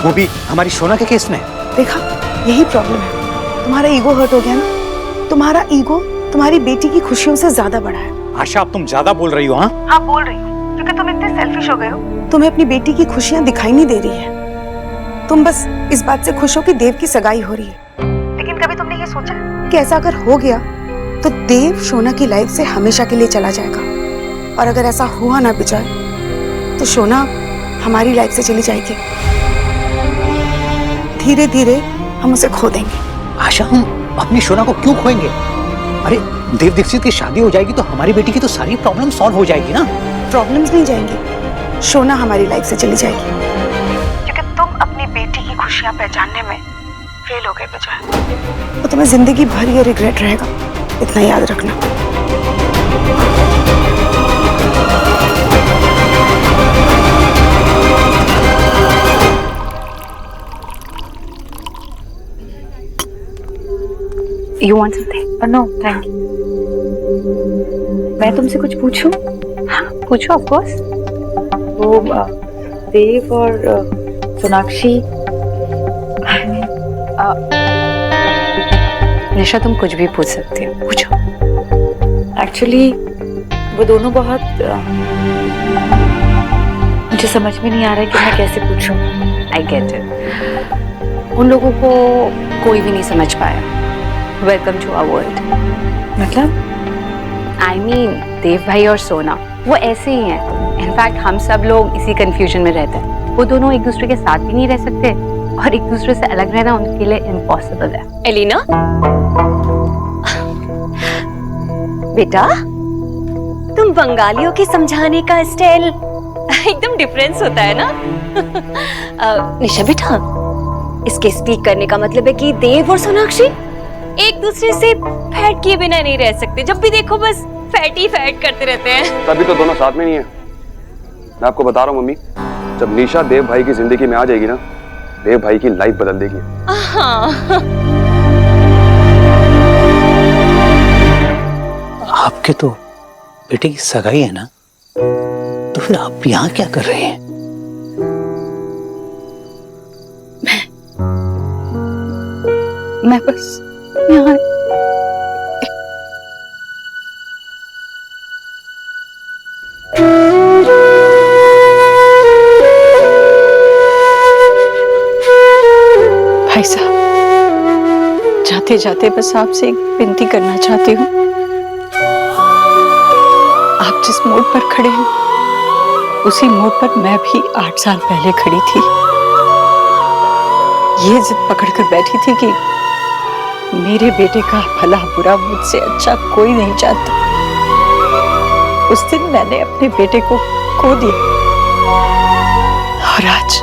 वो भी हमारी सोना के केस में। देखा, यही प्रॉब्लम है, तुम्हारा ईगो हर्ट हो गया ना। तुम्हारा ईगो तुम्हारी बेटी की खुशियों से ज्यादा बड़ा है। आशा, अब तुम ज्यादा बोल रही हो। हाँ, बोल रही हूँ क्योंकि तुम इतने सेल्फिश हो गए हो। तुम्हें अपनी बेटी की खुशियां दिखाई नहीं दे रही है। तुम बस इस बात से खुश हो कि देव की सगाई हो रही है, लेकिन कभी तुमने ये सोचा कि ऐसा अगर हो गया तो देव सोना की लाइफ से हमेशा के लिए चला जाएगा, और अगर ऐसा हुआ ना विजय तो सोना हमारी लाइफ से चली जाएगी। धीरे धीरे हम उसे खो देंगे। आशा, हम अपनी सोना को क्यों खोएंगे? अरे, देव दीक्षित की शादी हो जाएगी तो हमारी बेटी की तो सारी प्रॉब्लम सॉल्व हो जाएगी ना। प्रॉब्लम्स नहीं जाएंगी, सोना हमारी लाइफ से चली जाएगी क्योंकि तुम अपनी बेटी की खुशियां पहचानने में फेल हो गए विजय। तो तुम्हें जिंदगी भर ये रिग्रेट रहेगा, इतना याद रखना। You want something? No, thank you. मैं तुमसे कुछ पूछूं? हाँ, पूछो ऑफ कोर्स। वो देव और सोनाक्षी। निशा, तुम कुछ भी पूछ सकती हो, पूछो। एक्चुअली वो दोनों बहुत मुझे समझ में नहीं आ रहा है कि मैं कैसे पूछूं। I get it. उन लोगों को कोई भी नहीं समझ पाया। Welcome to our world. मतलब आई मीन देव भाई और सोना वो ऐसे ही हैं। इनफैक्ट हम सब लोग इसी कंफ्यूजन में रहते हैं। वो दोनों एक दूसरे के साथ भी नहीं रह सकते और एक दूसरे से अलग रहना उनके लिए इम्पॉसिबल है। एलिना बेटा, तुम बंगालियों के समझाने का स्टाइल एकदम डिफरेंस होता है ना। निशा बेटा, इसके स्पीक करने का मतलब है कि देव और सोनाक्षी एक दूसरे से फैट किए बिना नहीं रह सकते। जब भी देखो बस फैट ही फैट करते रहते हैं। तभी तो दोनों साथ में नहीं है। मैं आपको बता रहा हूँ मम्मी, जब निशा देव भाई की जिंदगी में आ जाएगी ना, देव भाई की लाइफ बदल देगी। आपके तो बेटे की सगाई है ना, तो फिर आप यहाँ क्या कर रहे हैं? मैं बस यहाँ भाई साहब, जाते जाते बस आपसे एक विनती करना चाहती हूँ। आप जिस मोड़ पर खड़े हैं उसी मोड़ पर मैं भी 8 साल पहले खड़ी थी। ये जिद पकड़कर बैठी थी कि मेरे बेटे का भला बुरा मुझसे अच्छा कोई नहीं जानता। उस दिन मैंने अपने बेटे को खो दिया और आज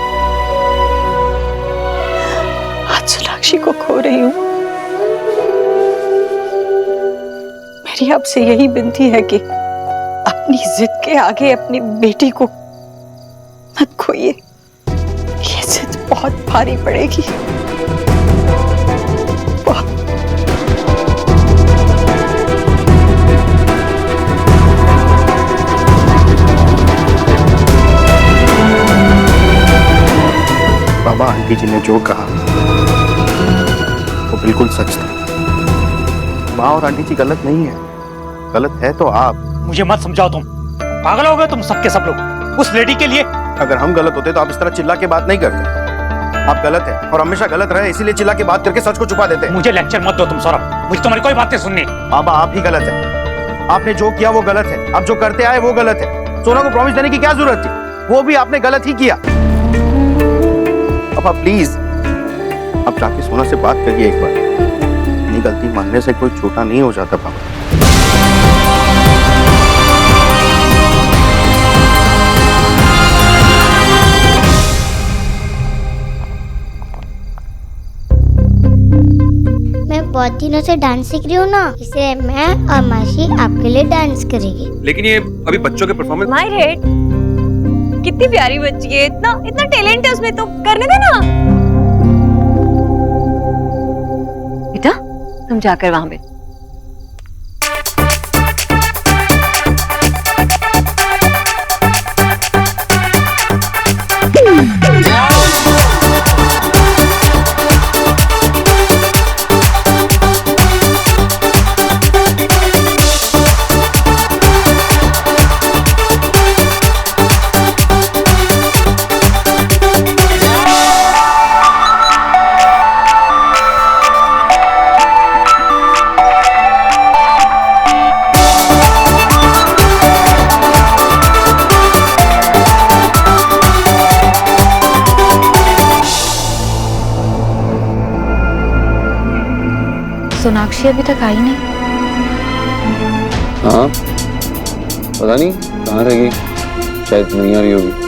सोनाक्षी को खो रही हूँ। मेरी आपसे यही विनती है कि अपनी जिद के आगे अपनी बेटी को मत खोइए। ये जिद बहुत भारी पड़ेगी। बाबा, आंटी जी ने जो कहा वो बिल्कुल सच था। माँ और आंटी जी गलत नहीं है, गलत है तो आप। मुझे मत समझाओ, तुम पागल हो गए तुम सबके सब लोग उस लेडी के लिए। अगर हम गलत होते तो आप इस तरह चिल्ला के बात नहीं करते। आप गलत है और हमेशा गलत रहे, इसीलिए चिल्ला के बात करके सच को छुपा देते। मुझे लेक्चर मत दो तुम सौरभ, मुझे तुम्हारी कोई बातें सुननी। बाबा, आप ही गलत है। आपने जो किया वो गलत है, आप जो करते आए वो गलत है। सोना को प्रॉमिस देने की क्या जरूरत थी? वो भी आपने गलत ही किया। पापा प्लीज, आप जाके सोना से बात करिए एक बार। अपनी गलती मानने से कोई छोटा नहीं हो जाता पापा। मैं बहुत दिनों से डांस सीख रही हूँ ना, इसलिए मैं और मासी आपके लिए डांस करेंगे। लेकिन ये अभी बच्चों के परफॉर्मेंस। माय हेड, कितनी प्यारी बच्ची है, इतना इतना टैलेंट है उसमें, तो करने देना। बेटा तुम जाकर वहां पे सोनाक्षी अभी तक आई नहीं। हाँ पता नहीं कहाँ रह गई, शायद नहीं आ रही होगी।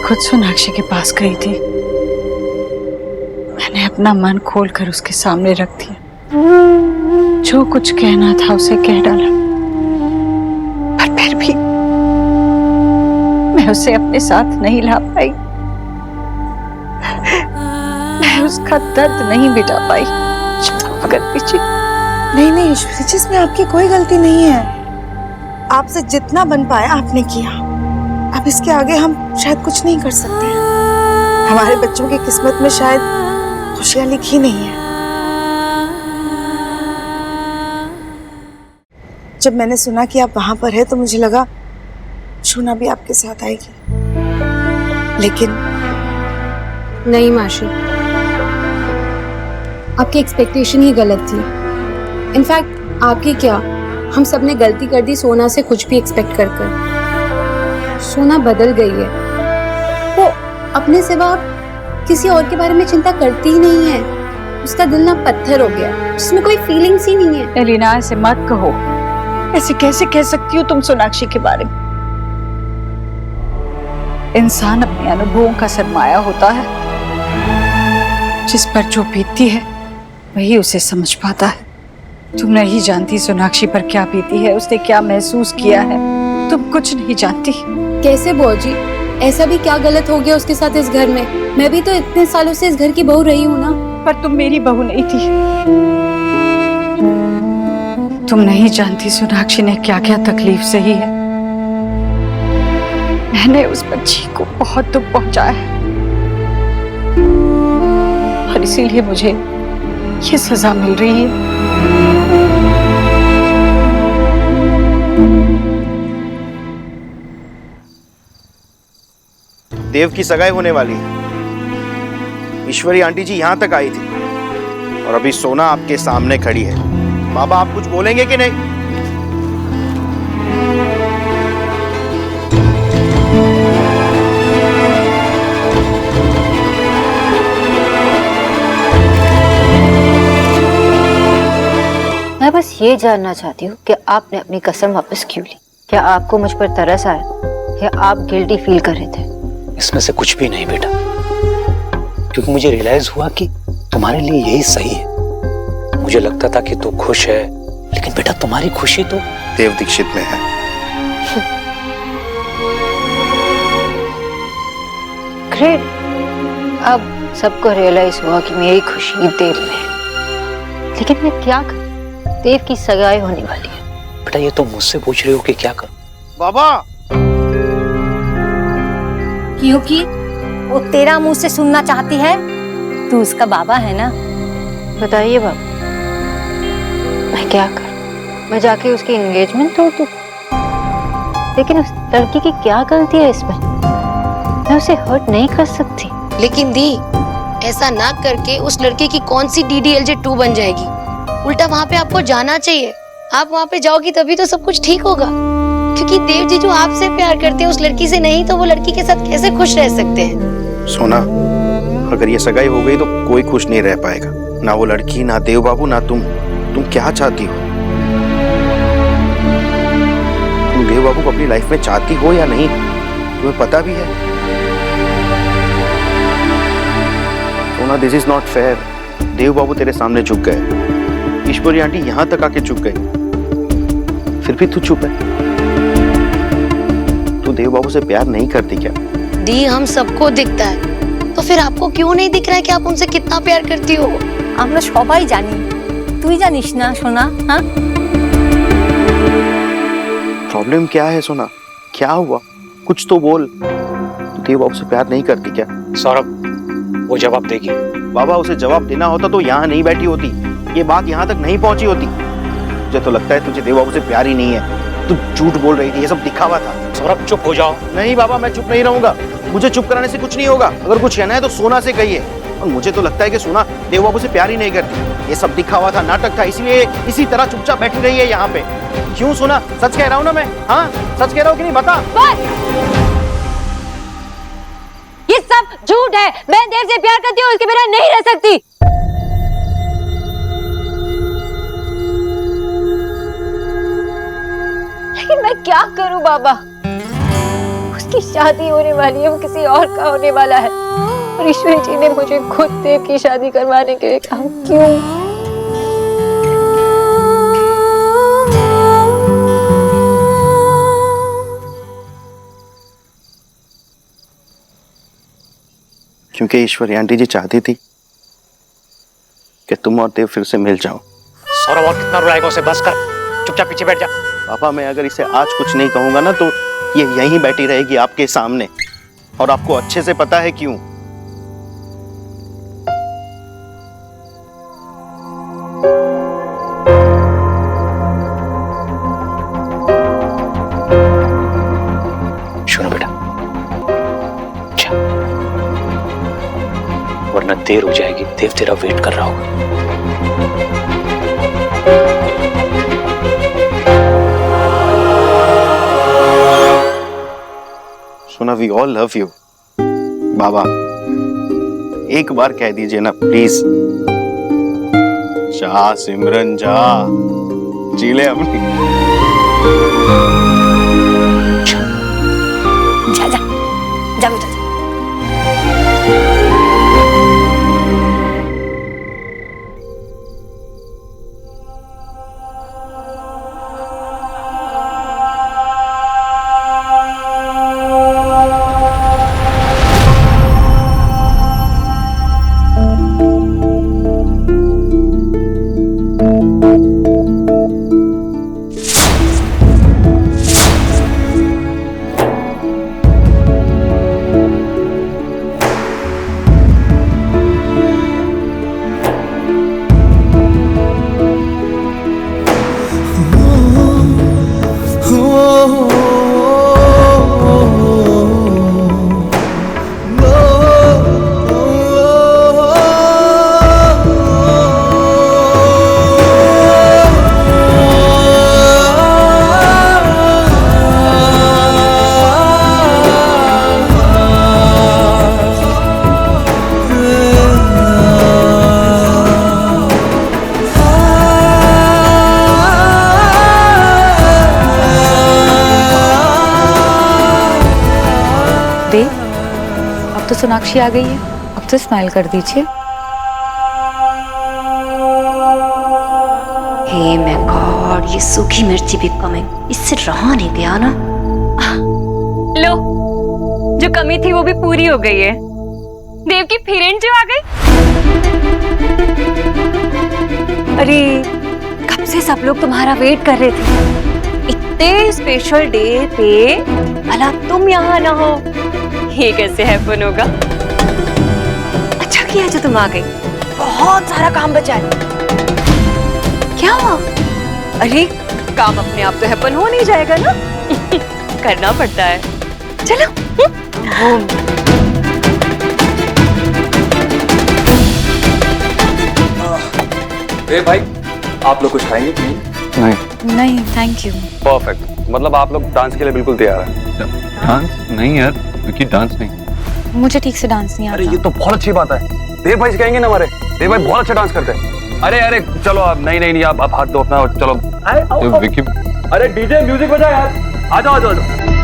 खुद सोनाक्षी के पास गई थी, मैंने अपना मन खोलकर उसके सामने रख दिया। जो कुछ कहना था उसे कह डाला, पर फिर भी मैं उसे अपने साथ नहीं ला पाई। मैं उसका दर्द नहीं मिटा पाई। मगर पीछे नहीं नहीं ईश्वरी जी, इसमें आपकी कोई गलती नहीं है। आपसे जितना बन पाया आपने किया। अब इसके आगे हम शायद कुछ नहीं कर सकते हैं। हमारे बच्चों की किस्मत में शायद खुशियां लिखी नहीं है। जब मैंने सुना कि आप वहां पर है तो मुझे लगा शोना भी आपके साथ आएगी, लेकिन नहीं माशी, आपकी एक्सपेक्टेशन ही गलत थी। इनफैक्ट आपकी क्या, हम सब ने गलती कर दी सोना से कुछ भी एक्सपेक्ट कर। सोना बदल गई है, वो अपने सिवा किसी और के बारे में चिंता करती ही नहीं है। उसका दिल ना पत्थर हो गया, उसमें कोई फीलिंग्स ही नहीं है। एलिना ऐसे मत कहो, ऐसे कैसे कह सकती हो तुम सोनाक्षी के बारे में? इंसान अपने अनुभवों का सरमाया होता है, जिस पर जो बीतती है वही उसे समझ पाता है। तुम नहीं जानती सोनाक्षी पर क्या बीती है, उसने क्या महसूस किया है, तुम कुछ नहीं जानती। कैसे बुआ जी, ऐसा भी क्या गलत हो गया उसके साथ इस घर में? मैं भी तो इतने सालों से इस घर की बहू रही हूँ ना। पर तुम मेरी बहू नहीं थी। तुम नहीं जानती सोनाक्षी ने क्या क्या तकलीफ सही है। मैंने उस बच्ची को बहुत दुख पहुंचाया है और इसीलिए मुझे ये सजा मिल रही है। देव की सगाई होने वाली है। ईश्वरी आंटी जी यहाँ तक आई थी और अभी सोना आपके सामने खड़ी है। बाबा आप कुछ बोलेंगे कि नहीं? मैं बस ये जानना चाहती हूँ कि आपने अपनी कसम वापस क्यों ली? क्या आपको मुझ पर तरस आया या आप गिल्टी फील कर रहे थे? इसमें से कुछ भी नहीं बेटा, क्योंकि मुझे रियलाइज हुआ कि तुम्हारे लिए यही सही है। मुझे लगता था कि तू खुश है, लेकिन बेटा तुम्हारी खुशी तो देव दीक्षित में है। ग्रेट, अब सबको रियलाइज हुआ कि मेरी खुशी देव में है, लेकिन मैं क्या करूं? देव की सगाई होने वाली है। बेटा ये तो मुझसे पूछ रहे हो कि क्या करूं? बाबा क्योंकि वो तेरा मुंह से सुनना चाहती है। तू उसका बाबा है ना। बताइए बाबा, मैं क्या करूं? मैं जाके उसकी एंगेजमेंट तोड़ दूं? लेकिन उस लड़की की क्या गलती है इसमें? मैं उसे हर्ट नहीं कर सकती। लेकिन दी, ऐसा ना करके उस लड़के की कौन सी DDLJ 2 बन जाएगी? उल्टा वहाँ पे आपको जाना चाहिए। आप वहाँ पे जाओगी तभी तो सब कुछ ठीक होगा, क्योंकि देव जीजू आपसे प्यार करते हैं, उस लड़की से नहीं। तो वो लड़की के साथ कैसे खुश रह सकते हैं? सोना, अगर ये सगाई हो गई तो कोई खुश नहीं रह पाएगा, ना वो लड़की, ना देव बाबू, ना तुम। तुम क्या चाहती हो? तुम देव बाबू को अपनी लाइफ में चाहती हो या नहीं, तुम्हें पता भी है? सोना, दिस इज नॉट फेयर। देव बाबू तेरे सामने झुक गए, ईश्वरी आंटी यहाँ तक आके झुक गई, फिर भी तू चुप है। तू देव बाबू से प्यार नहीं करती क्या? दी, हम सबको दिखता है, तो फिर आपको क्यों नहीं दिख रहा है कि आप उनसे कितना प्यार करती हो? আমরা সবাই জানি, তুই জানিস না সোনা? हाँ? प्रॉब्लम क्या है सोना? क्या हुआ? कुछ तो बोल। तू देव बाबू से प्यार नहीं करती क्या? सौरभ, वो जवाब देगी। बाबा, उसे जवाब देना होता तो यहाँ नहीं बैठी होती, ये बात यहाँ तक नहीं पहुँची होती। मुझे तो लगता है तुझे देव बाबू से प्यार ही नहीं है। तू झूठ बोल रही थी, ये सब दिखावा था। सौरभ चुप हो जाओ। नहीं बाबा, मैं चुप नहीं रहूंगा। मुझे चुप कराने से कुछ नहीं होगा। अगर कुछ कहना है तो सोना से कहिए। और मुझे तो लगता है कि सोना देव बाबू से प्यार ही नहीं करती। ये सब दिखावा था, नाटक था, इसलिए इसी तरह चुपचाप बैठी रही है यहाँ पे। क्यों सोना? सच कह रहा हूँ ना मैं। हाँ, सच कह रहा हूँ कि नहीं? बता। ये सब झूठ है। मैं देव से प्यार करती हूँ, उसके बिना नहीं रह सकती। लेकिन मैं क्या करूं बाबा? उसकी शादी होने वाली है, वो किसी और का होने वाला है, और ईश्वरी जी ने मुझे खुद देव की शादी करवाने के लिए कहा। क्यों? क्योंकि ईश्वरी आंटी जी चाहती थी कि तुम और देव फिर से मिल जाओ। सौरभ, और कितना रुलाएगा उसे? बस कर, चुपचाप पीछे बैठ जा। पापा, मैं अगर इसे आज कुछ नहीं कहूंगा ना तो ये यहीं बैठी रहेगी आपके सामने, और आपको अच्छे से पता है क्यों। सुनो बेटा, अच्छा, वरना देर हो जाएगी। देव तेरा वेट कर रहा होगा। सोना, वी ऑल लव यू। बाबा, एक बार कह दीजिए ना प्लीज। जा सिमरन, जा, जी ले अपनी। जा जा जा बेटा। अब तो सोनाक्षी आ गई है, अब तो स्माइल कर दीजिए। हे माय गॉड, ये सूखी मिर्ची भी कमिंग, इससे रहा नहीं गया ना। लो, जो कमी थी वो भी पूरी हो गई है। देव की पेरेंट जो आ गई। अरे कब से सब लोग तुम्हारा वेट कर रहे थे। इतने स्पेशल डे पे भला तुम यहाँ ना हो, ये कैसे हैपन होगा। अच्छा किया जो तुम आ गई, बहुत सारा काम बचा है। क्या हुआ? अरे काम अपने आप तो हैपन हो नहीं जाएगा ना। करना पड़ता है। चलो। भाई आप लोग कुछ खाएंगे प्लीज? नहीं थैंक यू। परफेक्ट, मतलब आप लोग डांस के लिए बिल्कुल तैयार हैं। डांस नहीं यार, क्योंकि डांस नहीं। मुझे ठीक से डांस नहीं आता। अरे ये तो बहुत अच्छी बात है। देव भाई कहेंगे ना हमारे, देव भाई बहुत अच्छा डांस करते हैं। अरे अरे चलो आप नहीं आप हाथ दो अपना, चलो विकी। अरे डीजे म्यूजिक बजा यार, आ जाओ आ जाओ।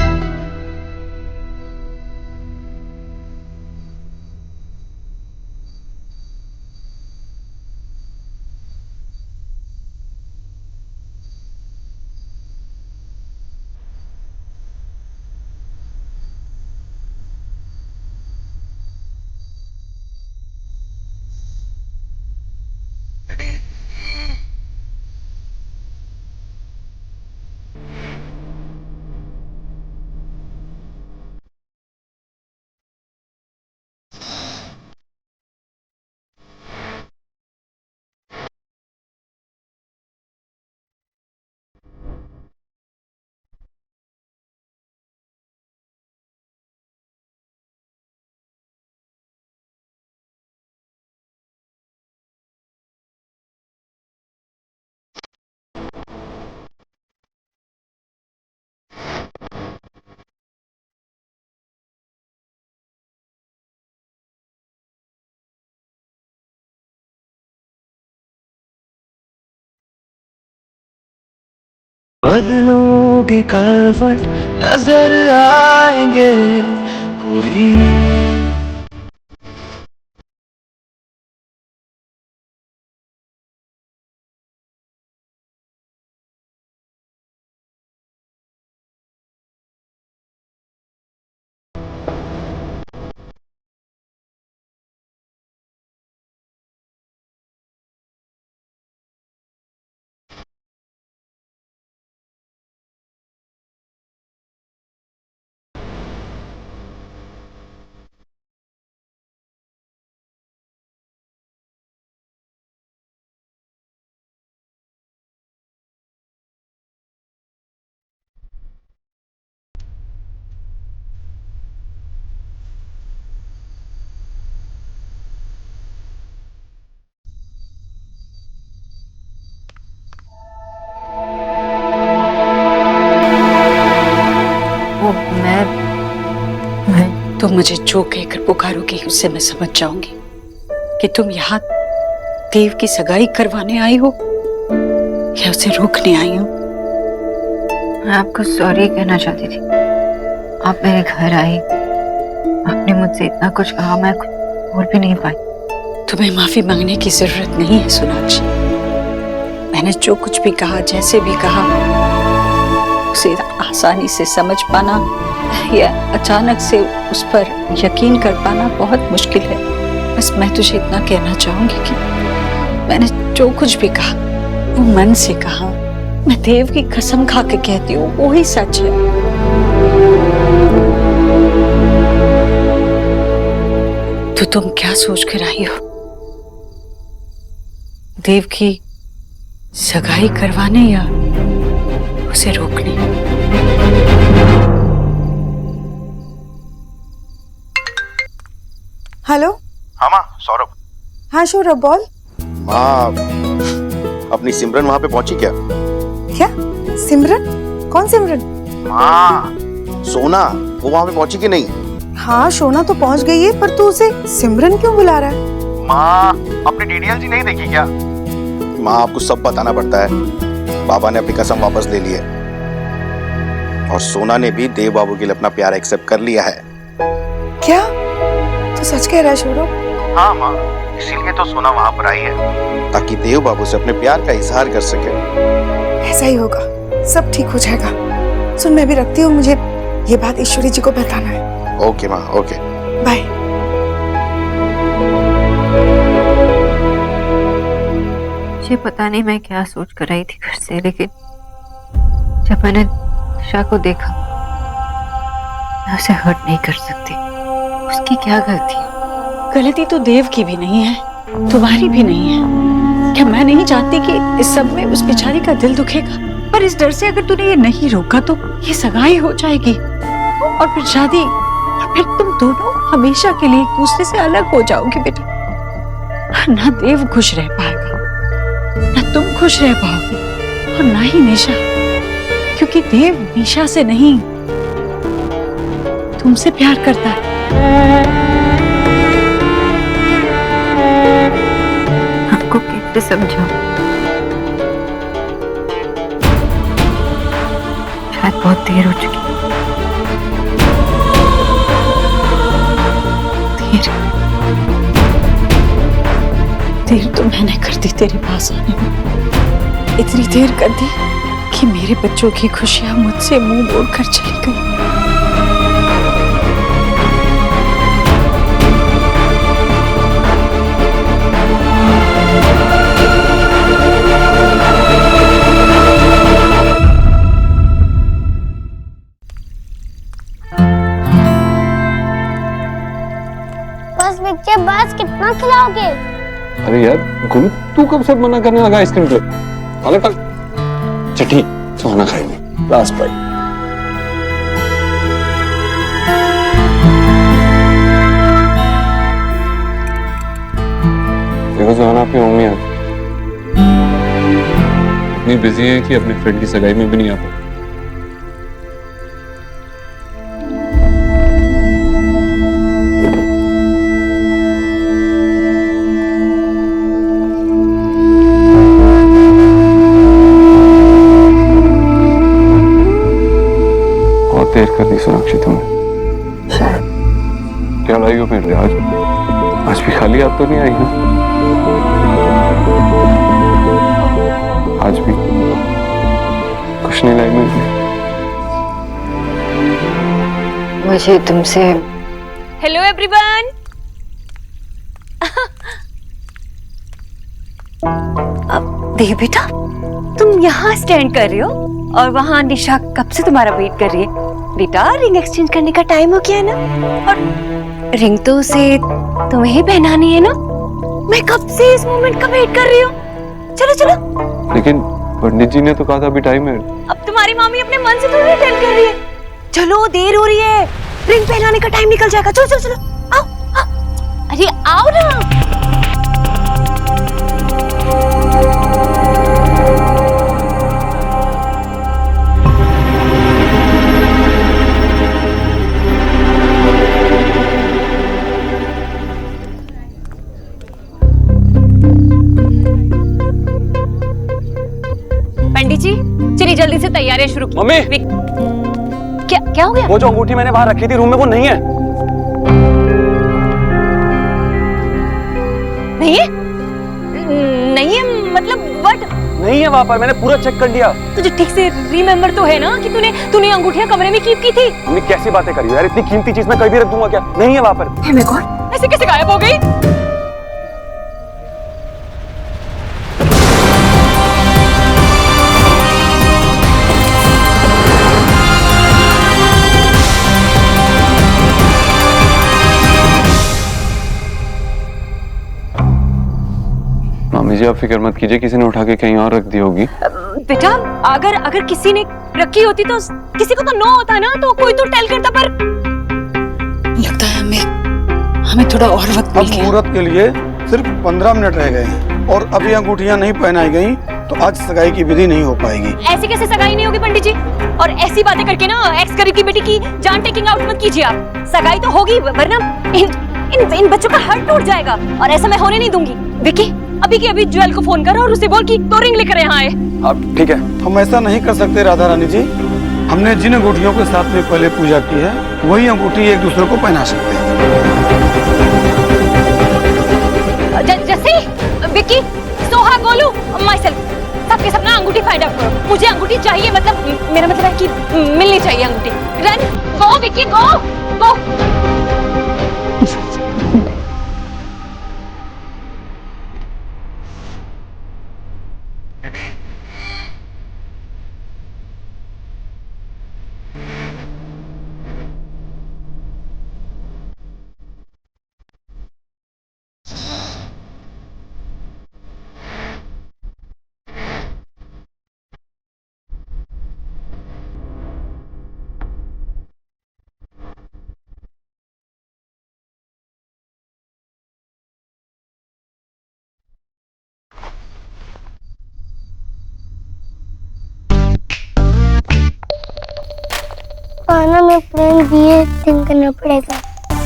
बदलोगे करवट नजर आएंगे पूरी। तुम मुझे जो कहकर पुकारोगी उससे मैं समझ जाऊंगी कि तुम यहाँ देव की सगाई करवाने आई हो या उसे रोकने आई हो। मैं आपको सॉरी कहना चाहती थी। आप मेरे घर आई, आपने मुझसे इतना कुछ कहा, मैं कुछ बोल भी नहीं पाई। तुम्हें माफी मांगने की जरूरत नहीं है सोनाक्षी। मैंने जो कुछ भी कहा, जैसे भी कहा, उसे आसानी से समझ पाना या अचानक से उस पर यकीन कर पाना बहुत मुश्किल है। बस मैं तुझे इतना कहना चाहूंगी कि मैंने जो कुछ भी कहा वो मन से कहा। मैं देव की कसम खा के कहती हूँ, वो ही सच है। तो तुम क्या सोच कर आई हो? देव की सगाई करवाने या उसे रोकने? हेलो। हाँ माँ, सौरभ। हाँ सौरभ बोल। माँ, अपनी सिमरन वहाँ पे पहुंची क्या? क्या सिमरन? कौन सिमरन? माँ, सोना, वो वहाँ पे पहुंची कि नहीं? हाँ सोना तो पहुंच गई है, पर तू उसे सिमरन क्यों बुला रहा है? माँ, अपनी डीडीएलजी नहीं देखी क्या? माँ, आपको सब बताना पड़ता है। बाबा ने अपनी कसम वापस ले ली है और सोना ने भी देव बाबू के लिए अपना प्यार एक्सेप्ट कर लिया है। क्या तू सच कह रहा है सौरभ? हाँ माँ, इसीलिए तो सोना वहाँ पर आई है ताकि देव बाबू से अपने प्यार का इजहार कर सके। ऐसा ही होगा, सब ठीक हो जाएगा। सुन मैं भी रखती हूँ, मुझे ये बात ईश्वरी जी को बताना है। ओके माँ, ओके। बाय। मुझे पता नहीं मैं क्या सोच कर आई थी घर से, लेकिन जब मैंने निशा को देखा मैं उसे हर्ट नहीं कर सकती। उसकी क्या गलती है? गलती तो देव की भी नहीं है, तुम्हारी भी नहीं है। क्या मैं नहीं चाहती कि इस सब में उस बेचारी का दिल दुखेगा? पर इस डर से अगर तूने ये नहीं रोका तो ये सगाई हो जाएगी और फिर शादी, और फिर तुम दोनों हमेशा के लिए एक दूसरे से अलग हो जाओगे बेटा। ना देव खुश रह पाएगा, ना तुम खुश रह पाओगे, और ना ही निशा, क्योंकि देव निशा से नहीं तुमसे प्यार करता है। आपको कैसे समझाऊं? शायद बहुत देर हो चुकी। देर तो मैंने कर दी तेरे पास आने में। इतनी देर कर दी कि मेरे बच्चों की खुशियां मुझसे मुंह मोड़कर चली गई। बस बच्चे बस कितना खिलाओगे? अरे यार गुरु, तू कब से मना करने लगा आइसक्रीम पे? अलग चटी सुहाना खाएगी, लास्ट बाइट। देखो सुहाना, आपकी मम्मी आज इतनी बिजी है कि अपने फ्रेंड की सगाई में भी नहीं आ पाती। देर कर दी सोनाक्षी तुमने। क्या लाई हो फिर आज भी खाली हाथ तो नहीं आई ना? आज भी कुछ नहीं लाई मुझे। मुझे तुमसे हेलो एवरीवन। देव बेटा, तुम यहाँ स्टैंड कर रहे हो और वहाँ निशा कब से तुम्हारा वेट कर रही है। बेटा, रिंग एक्सचेंज करने का टाइम हो गया है ना, और रिंग तो उसे तुम्हें ही पहनानी है ना। मैं कब से इस मोमेंट का वेट कर रही हूँ। चलो चलो। लेकिन पंडित जी ने तो कहा था अभी टाइम है। अब तुम्हारी मामी अपने मन से थोड़ी टेल कर रही है। चलो, देर हो रही है, रिंग पहनाने का टाइम निकल जाएगा। चलो चलो चलो, आओ आओ। अरे आओ ना। पंडित जी, चलिए जल्दी से तैयारियां शुरू की। मम्मी, क्या हो गया? वो जो अंगूठी मैंने बाहर रखी थी रूम में, वो नहीं है। नहीं है? नहीं है मतलब बट नहीं है वहाँ पर, मैंने पूरा चेक कर लिया। तुझे ठीक से रिमेम्बर तो है ना कि तूने अंगूठियां कमरे में कीप की थी? मम्मी कैसी बातें करी यार, इतनी कीमती चीज मैं कहीं भी रख दूंगा क्या? नहीं है वहाँ पर। मैं कौन? ऐसे कैसे गायब हो गई? मामी जी, आप फिक्र मत कीजिए, किसी ने उठा के कहीं और रख दी होगी। बेटा, अगर किसी ने रखी होती तो किसी को तो नो होता ना, तो कोई तो टेल करता। पर लगता है हमें थोड़ा और वक्त मिल गया। मुहूर्त के लिए सिर्फ 15 मिनट रह गए हैं और अभी अंगूठियां नहीं पहनाई गई तो आज सगाई की विधि नहीं हो पाएगी। ऐसी कैसे सगाई नहीं होगी पंडित जी? और ऐसी बातें करके ना एक्स करीब की बेटी की जान टेकिंग आउट मत कीजिए आप। सगाई तो होगी, वरना इन बच्चों का हार्ट टूट जाएगा, और ऐसा मैं होने नहीं दूंगी। विकी, अभी के अभी ज्वेल को फोन कर और उसे बोल कि तो रिंग लेकर यहाँ आए। अब ठीक है, हम ऐसा नहीं कर सकते राधा रानी जी। हमने जिन अंगूठियों के साथ में पहले पूजा की है वही अंगूठी एक दूसरे को पहना सकते हैं। जैसे विकी, सोहा, गोलू, माइसेल्फ, सबके सब ना अंगूठी फाइंड आउट करो। मुझे अंगूठी चाहिए, मतलब मेरा मतलब है कि मिलनी चाहिए अंगूठी। रन, गो विकी, गो गो। कहा ना मैं प्लान बीए थिंक करना पड़ेगा।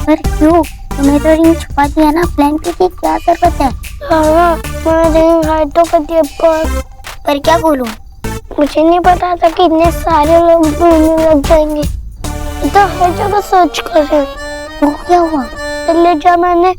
पर क्यों? तुम्हें तो रिंग छुपा दिया ना, प्लान की क्या जरूरत है? हाँ मैं रिंग हाइड तो कर दिया पर क्या बोलूं? मुझे नहीं पता था कि इतने सारे लोग ढूंढने लग जाएंगे। तो हर जगह सर्च कर रहे हो। क्या हुआ? पहले जब मैंने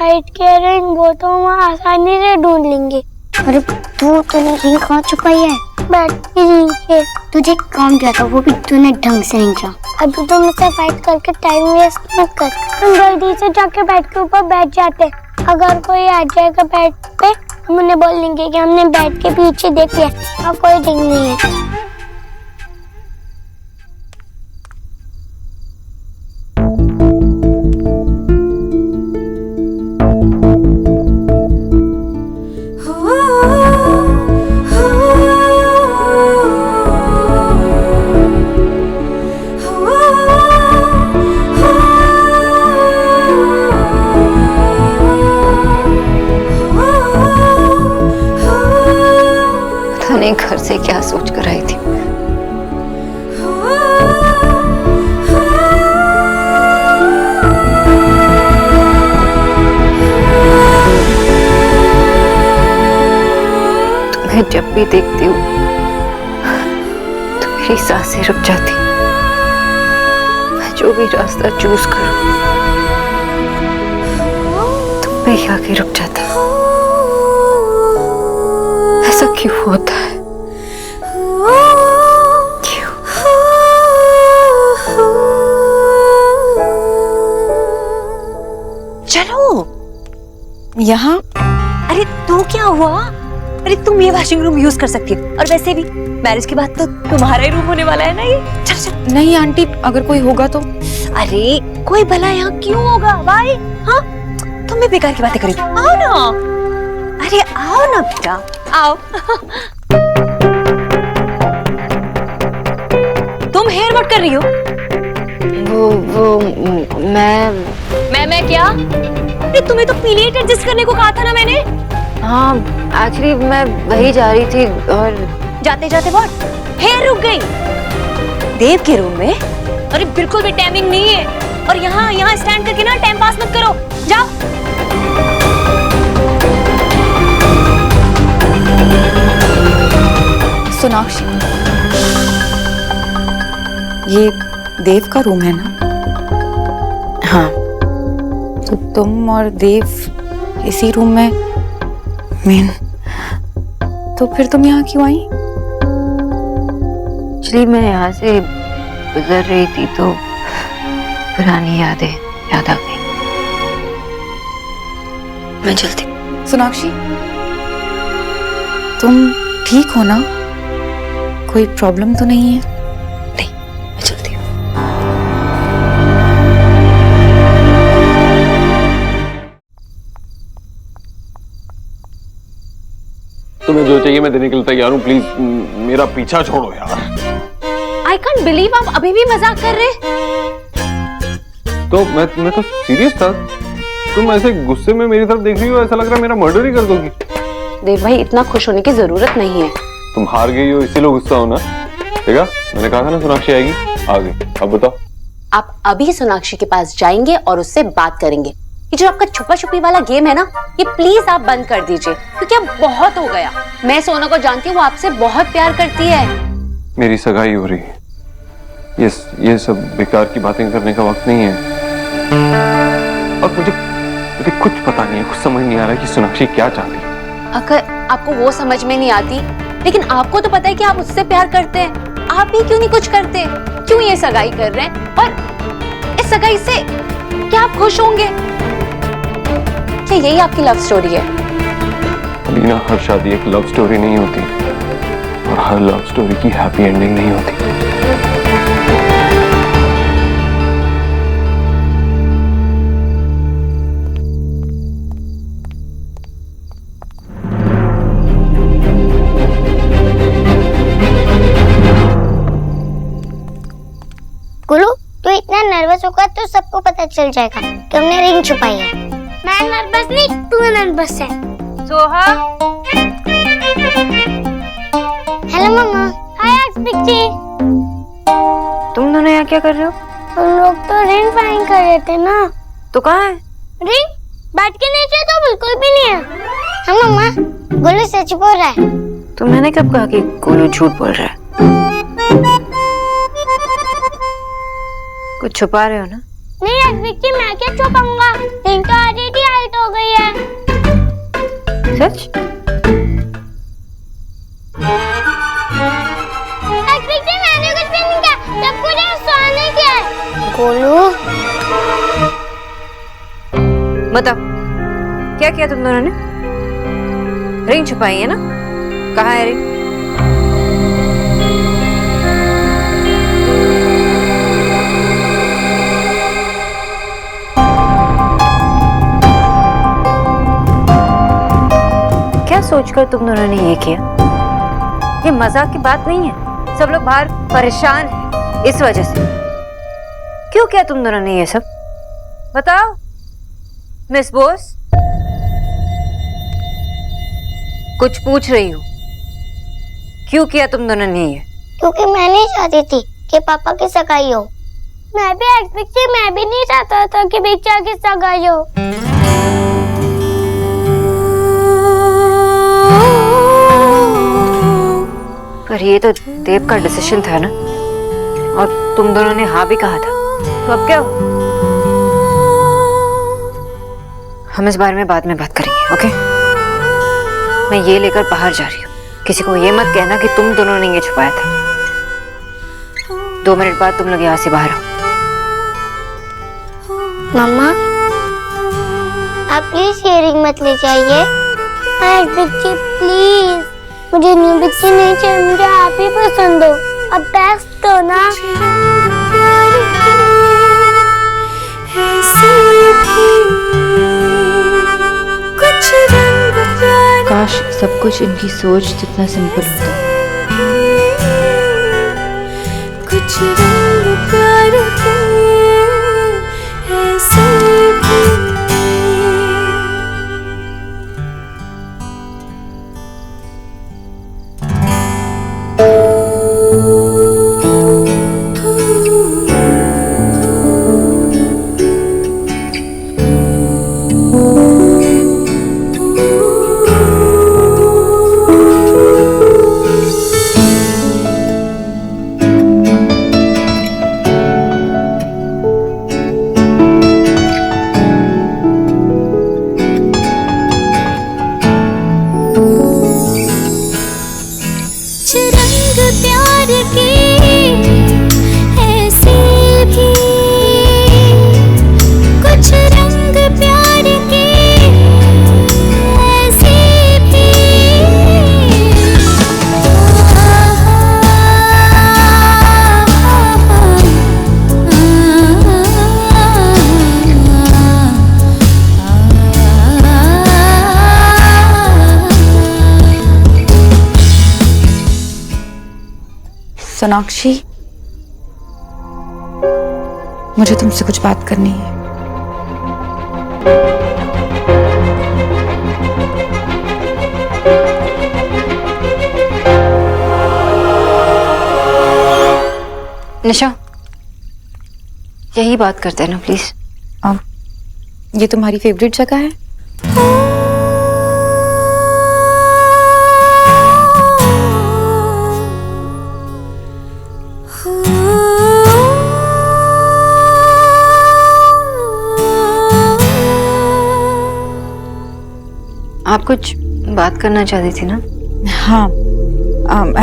हाइड किया रिंग वो तो वहाँ आसानी से ढूंढ लेंगे। अरे तूने रिंग कहाँ छुपाई है? बैठ की रिंग है। तुझे काम दिया था वो भी तूने ढंग से नहीं किया। अभी तो मुझसे फाइट करके टाइम वेस्ट मत कर। हम जल्दी से जाके बेड के ऊपर बैठ जाते। अगर कोई आ जाएगा बेड पे हम उन्हें बोल देंगे कि हमने बेड के पीछे देख लिया और कोई रिंग नहीं है। घर से क्या सोच कर आई थी। तुम्हें जब भी देखती हूँ तो मेरी सांसें रुक जाती। मैं जो भी रास्ता चूज करूं तुम पे ही आके रुक जाता। ऐसा क्यों होता है? यहाँ? अरे तो क्या हुआ? अरे तुम ये वॉशिंग रूम यूज कर सकती हो और वैसे भी मैरिज के बाद तो तुम्हारा ही रूम होने वाला है ना ये। चल चल। नहीं आंटी अगर कोई होगा तो। अरे कोई भला यहाँ क्यों होगा भाई? हाँ तुम भी बेकार की बातें करेगी। आओ ना। अरे आओ ना बेटा आओ। तुम हेयर व्हाट कर रही हो? वो मैं क्या? अरे तुम्हें तो पीरियड एडजस्ट करने को कहा था ना मैंने। हाँ एक्चुअली मैं वही जा रही थी और जाते जाते बहुत हेयर रुक गई देव के रूम में। अरे बिल्कुल भी टाइमिंग नहीं है और यहाँ स्टैंड करके ना टाइम पास मत करो। जाओ। सोनाक्षी ये देव का रूम है ना? हाँ तो तुम और देव इसी रूम में मेन। तो फिर तुम यहाँ क्यों आई? एक्चुअली मैं यहाँ से गुजर रही थी तो पुरानी यादें याद आ गई। मैं चलती। सोनाक्षी तुम ठीक हो ना? कोई प्रॉब्लम तो नहीं है? नहीं मैं चलती हूँ। तुम्हें जो चाहिए मैं देने के लिए तैयार हूँ। प्लीज मेरा पीछा छोड़ो यार। आई कांट बिलीव आप अभी भी मजाक कर रहे। तो मैं तो सीरियस था। तुम ऐसे गुस्से में मेरी तरफ देख रही हो, ऐसा लग रहा है मेरा मर्डर ही कर दोगी। देव भाई इतना खुश होने की जरूरत नहीं है। तुम हार गई हो इसीलिए गुस्सा हो ना? देखा मैंने कहा था ना सोनाक्षी आएगी। आ गई। अब बताओ। आप अभी सोनाक्षी के पास जाएंगे और उससे बात करेंगे। ये जो आपका छुपा छुपी वाला गेम है ना ये प्लीज आप बंद कर दीजिए क्योंकि अब बहुत हो गया। मैं सोना को जानती हूँ वो आपसे बहुत प्यार करती है। मेरी सगाई हो रही है। ये सब बेकार की बातें करने का वक्त नहीं है। और मुझे कुछ पता नहीं है, कुछ समझ नहीं आ रहा है कि सोनाक्षी क्या चाहती है। अगर आपको वो समझ में नहीं आती लेकिन आपको तो पता है कि आप उससे प्यार करते हैं। आप भी क्यों नहीं कुछ करते? क्यों ये सगाई कर रहे हैं? और इस सगाई से क्या आप खुश होंगे? क्या यही आपकी लव स्टोरी है? अलीना हर शादी एक लव स्टोरी नहीं होती और हर लव स्टोरी की हैप्पी एंडिंग नहीं होती। गुलू तू इतना नर्वस होगा तो सबको पता चल जाएगा कि हमने रिंग छुपाई है। मैं नर्वस नहीं तू नर्वस है। सोहा। हेलो मम्मा। हाय एक्सपेक्टी। तुम दोनों यहाँ क्या कर रहे हो? हम लोग तो रिंग फाइंड कर रहे थे ना। तो कहाँ है? रिंग बैठ के नीचे तो बिल्कुल भी नहीं है। हाँ मम्मा, गोलू सच बोल रहा है। तो मैंने कब कहा कि गोलू झूठ बोल रहा है? कुछ छुपा रहे हो ना? नहीं एक्चुअली मैं क्या छुपाऊंगा, रिंग तो ऑलरेडी हाइट हो गई है। सच? एक्चुअली मैंने कुछ भी नहीं किया, सब कुछ सोने किया है। गोलू बताओ क्या किया तुम दोनों ने? रिंग छुपाई है ना? कहाँ है रिंग? क्या सोचकर तुम दोनों ने ये किया? ये मजाक की बात नहीं है। सब लोग बाहर परेशान हैं इस वजह से। क्यों किया तुम दोनों ने ये सब? बताओ मिस बोस। कुछ पूछ रही हूँ, क्यों किया तुम दोनों ने ये? क्योंकि मैं नहीं चाहती थी कि पापा की सगाई हो। मैं भी नहीं चाहता था कि बिक्चा की सगाई हो। पर ये तो देव का डिसीजन था ना, और तुम दोनों ने हाँ भी कहा था, तो अब क्या हो? हम इस बारे में बाद में बात करेंगे, ओके? मैं ये लेकर बाहर जा रही हूँ। किसी को ये मत कहना कि तुम दोनों ने ये छुपाया था। 2 मिनट बाद तुम लोग यहाँ से बाहर आओ। मम्मा आप प्लीज ये रिंग मत ले जाइए। बिक्ची प्लीज, मुझे न्यू बिक्ची नहीं चाहिए, मुझे आप ही पसंद हो। अब बेस्ट हो ना। काश सब कुछ इनकी सोच जितना सिंपल होता। कुछ रंग प्यार के ऐसे भी सोनाक्षी, मुझे तुमसे कुछ बात करनी है। निशा, यही बात करते हैं ना प्लीज। ये तुम्हारी फेवरेट जगह है? आप कुछ बात करना चाहती थी ना? हाँ,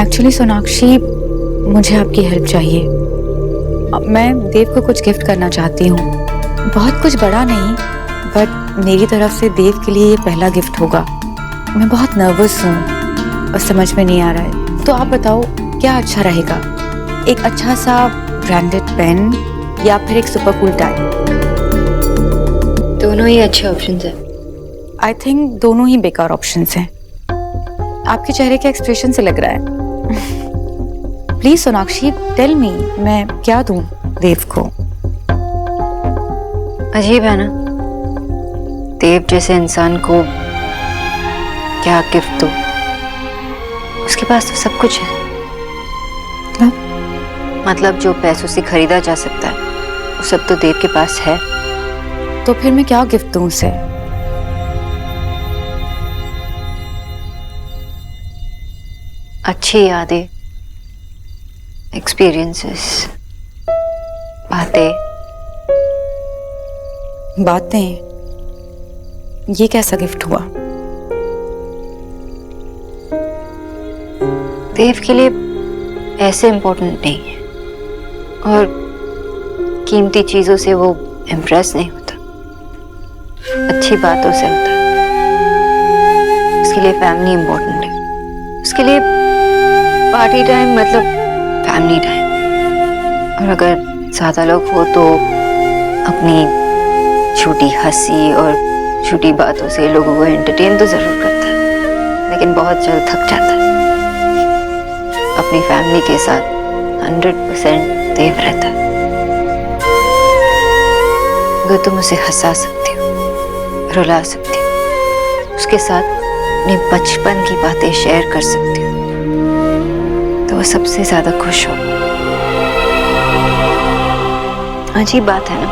एक्चुअली सोनाक्षी, मुझे आपकी हेल्प चाहिए। मैं देव को कुछ गिफ्ट करना चाहती हूँ। बहुत कुछ बड़ा नहीं, बट मेरी तरफ से देव के लिए ये पहला गिफ्ट होगा। मैं बहुत नर्वस हूँ और समझ में नहीं आ रहा है, तो आप बताओ क्या अच्छा रहेगा? एक अच्छा सा ब्रांडेड पेन या फिर एक सुपर कूल टाई? दोनों ही अच्छे ऑप्शंस हैं। आई थिंक दोनों ही बेकार ऑप्शंस हैं। आपके चेहरे के एक्सप्रेशन से लग रहा है। प्लीज सोनाक्षी, टेल मी, मैं क्या दूं देव को? अजीब है ना, देव जैसे इंसान को क्या गिफ्ट दो? उसके पास तो सब कुछ है। मतलब जो पैसों से खरीदा जा सकता है वो सब तो देव के पास है। तो फिर मैं क्या गिफ्ट दूं उसे? अच्छी यादें, एक्सपीरियंसेस, बातें। ये कैसा गिफ्ट हुआ? देव के लिए ऐसे इम्पोर्टेंट नहीं है और कीमती चीजों से वो इम्प्रेस नहीं होता, अच्छी बातों से होता है। उसके लिए फैमिली इम्पोर्टेंट है, उसके लिए पार्टी टाइम मतलब फैमिली टाइम। और अगर ज्यादा लोग हो तो अपनी छोटी हंसी और छोटी बातों से लोगों को एंटरटेन तो जरूर करता है, लेकिन बहुत जल्द थक जाता है। अपनी फैमिली के साथ 100% देव रहता है। अगर तुम उसे हंसा सकती हो, रुला सकती हो, उसके साथ अपने बचपन की बातें शेयर कर सकती हो, तो वो सबसे ज्यादा खुश हो। अजीब बात है ना,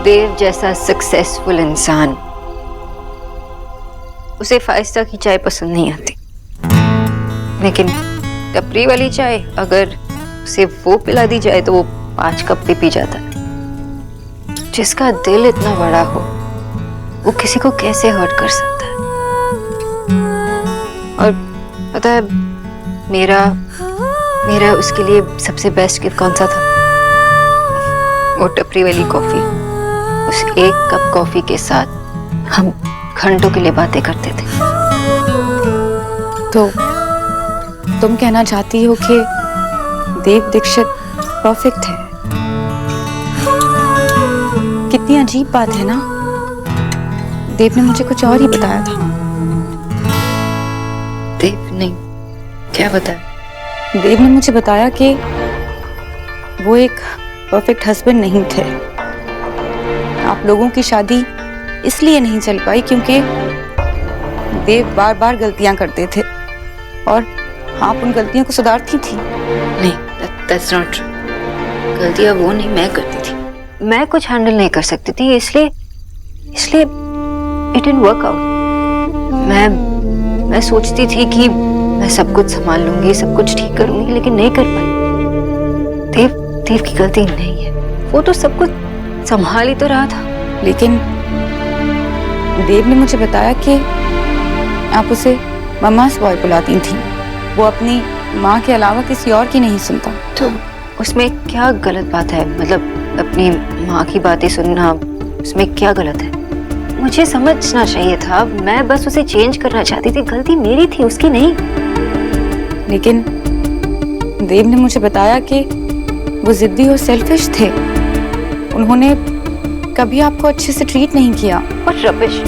देव जैसा सक्सेसफुल इंसान, उसे 5 स्टार की चाय पसंद नहीं आती, लेकिन टपरी वाली चाय अगर उसे वो पिला दी जाए तो वो 5 कप भी पी जाता है। जिसका दिल इतना बड़ा हो वो किसी को कैसे हर्ट कर सकता है? और पता है मेरा उसके लिए सबसे बेस्ट गिफ्ट कौन सा था? वो टपरी वाली कॉफी। उस एक कप कॉफी के साथ हम घंटों के लिए बातें करते थे। तो तुम कहना चाहती हो कि देव दीक्षित परफेक्ट है? कितनी अजीब बात है ना, देव ने मुझे कुछ और ही बताया था। देव नहीं, क्या बताया? देव ने मुझे बताया कि वो एक परफेक्ट हस्बैंड नहीं थे। आप लोगों की शादी इसलिए नहीं चल पाई क्योंकि देव बार बार गलतियां करते थे और आप उन गलतियों को सुधारती थी। नहीं, that's not true। गलतियां वो नहीं, मैं करती थी। मैं कुछ हैंडल नहीं कर सकती थी, इसलिए it didn't work out। मैं सोचती थी कि मैं सब कुछ संभाल लूंगी, सब कुछ ठीक करूंगी, लेकिन नहीं कर पाई। देव की गलती नहीं है, वो तो सब कुछ संभाल ही तो रहा था। लेकिन देव ने मुझे बताया कि आप उसे मम्मास बॉय बुलाती थी। वो अपनी माँ के अलावा किसी और की नहीं सुनता। तो उसमें क्या गलत बात है? मतलब अपनी माँ की बातें सुनना, उसमें क्या गलत है? मुझे समझना चाहिए था, मैं बस उसे चेंज करना चाहती थी, गलती मेरी थी, उसकी नहीं। लेकिन देव ने मुझे बताया कि वो जिद्दी और सेल्फिश थे। उन्होंने कभी आपको अच्छे से ट्रीट नहीं किया। और रबिश,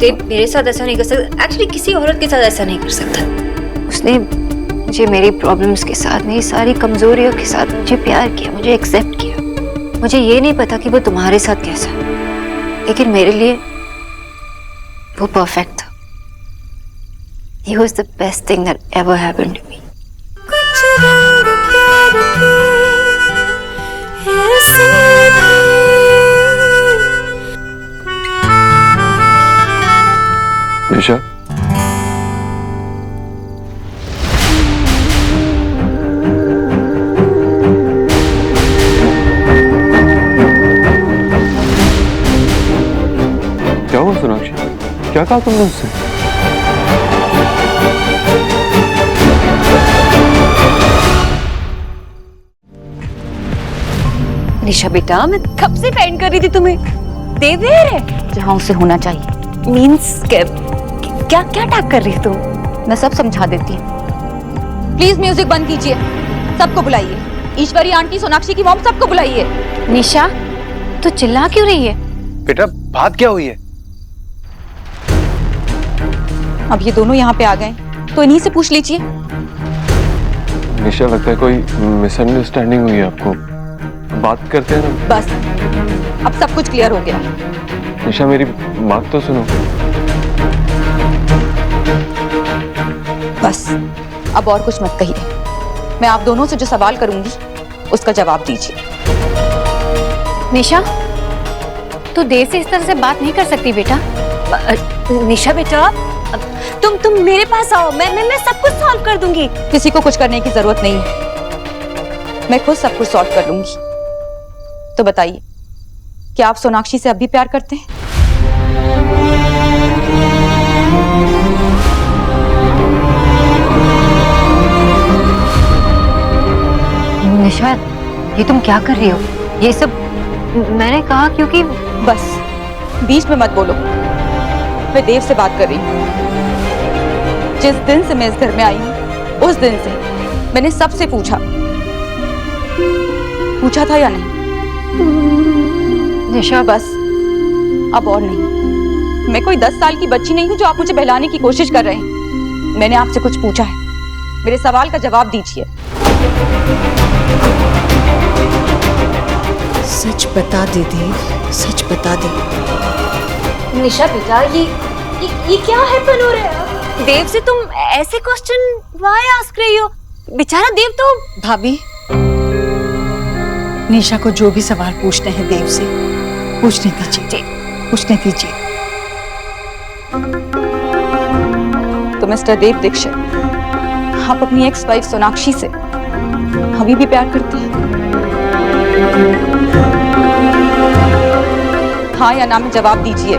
देव मेरे साथ ऐसा नहीं कर सकता, एक्चुअली किसी औरत के साथ ऐसा नहीं कर सकता। उसने मुझे मेरी प्रॉब्लम्स के साथ, मेरी सारी कमजोरियों के साथ मुझे प्यार किया, मुझे एक्सेप्ट किया। मुझे ये नहीं पता कि वो तुम्हारे साथ कैसा है, लेकिन मेरे लिए वो परफेक्ट था। He was the best thing that ever happened to me. निशा, क्या हुआ सोनाक्षी? क्या कहा तुमने उससे? निशा बेटा, मैं कब से पेंट कर रही थी तुम्हें। देवेर है जहाँ उसे होना चाहिए। मीन्स क्या टैग कर रही है तुम? मैं सब समझा देती हूँ। प्लीज म्यूजिक बंद कीजिए, सबको बुलाइए। ईश्वरी आंटी, सोनाक्षी की मॉम, सबको बुलाइए। निशा, तो चिल्ला क्यों रही है? बेटा बात क्या हुई है? अब ये दोनों यहाँ पे आ गए तो इन्हीं से पूछ लीजिए। निशा, लगता है कोई मिसअंडरस्टैंडिंग हुई है आपको। बात करते हैं ना। बस अब सब कुछ क्लियर हो गया। निशा, मेरी बात तो सुनो। बस अब और कुछ मत कहिए। मैं आप दोनों से जो सवाल करूंगी उसका जवाब दीजिए। निशा, तू देव से इस तरह से बात नहीं कर सकती बेटा। निशा बेटा, तुम मेरे पास आओ, मैं सब कुछ सॉल्व कर दूंगी। किसी को कुछ करने की जरूरत नहीं है, मैं खुद सब कुछ सॉल्व कर लूंगी। तो बताइए, क्या आप सोनाक्षी से अब भी प्यार करते हैं? निशा, ये तुम क्या कर रही हो? ये सब मैंने कहा क्योंकि बस बीच में मत बोलो। मैं देव से बात कर रही हूँ। जिस दिन से मैं इस घर में आई हूँ उस दिन से मैंने सबसे पूछा था या नहीं? निशा, बस अब और नहीं। मैं कोई 10 साल की बच्ची नहीं हूँ जो आप मुझे बहलाने की कोशिश कर रहे हैं। मैंने आपसे कुछ पूछा है, मेरे सवाल का जवाब दीजिए। सच बता दे देव, सच बता दे। निशा बेटा, ये क्या हैपन हो रहा है? देव से तुम ऐसे क्वेश्चन व्हाई आस्क रही हो? बेचारा देव तो। भाभी, निशा को जो भी सवाल पूछने हैं देव से पूछने दीजिए, पूछने दीजिए। तो मिस्टर देव दीक्षित, आप अपनी एक्स वाइफ सोनाक्षी से अभी भी प्यार करते हैं? हाँ या ना में जवाब दीजिए।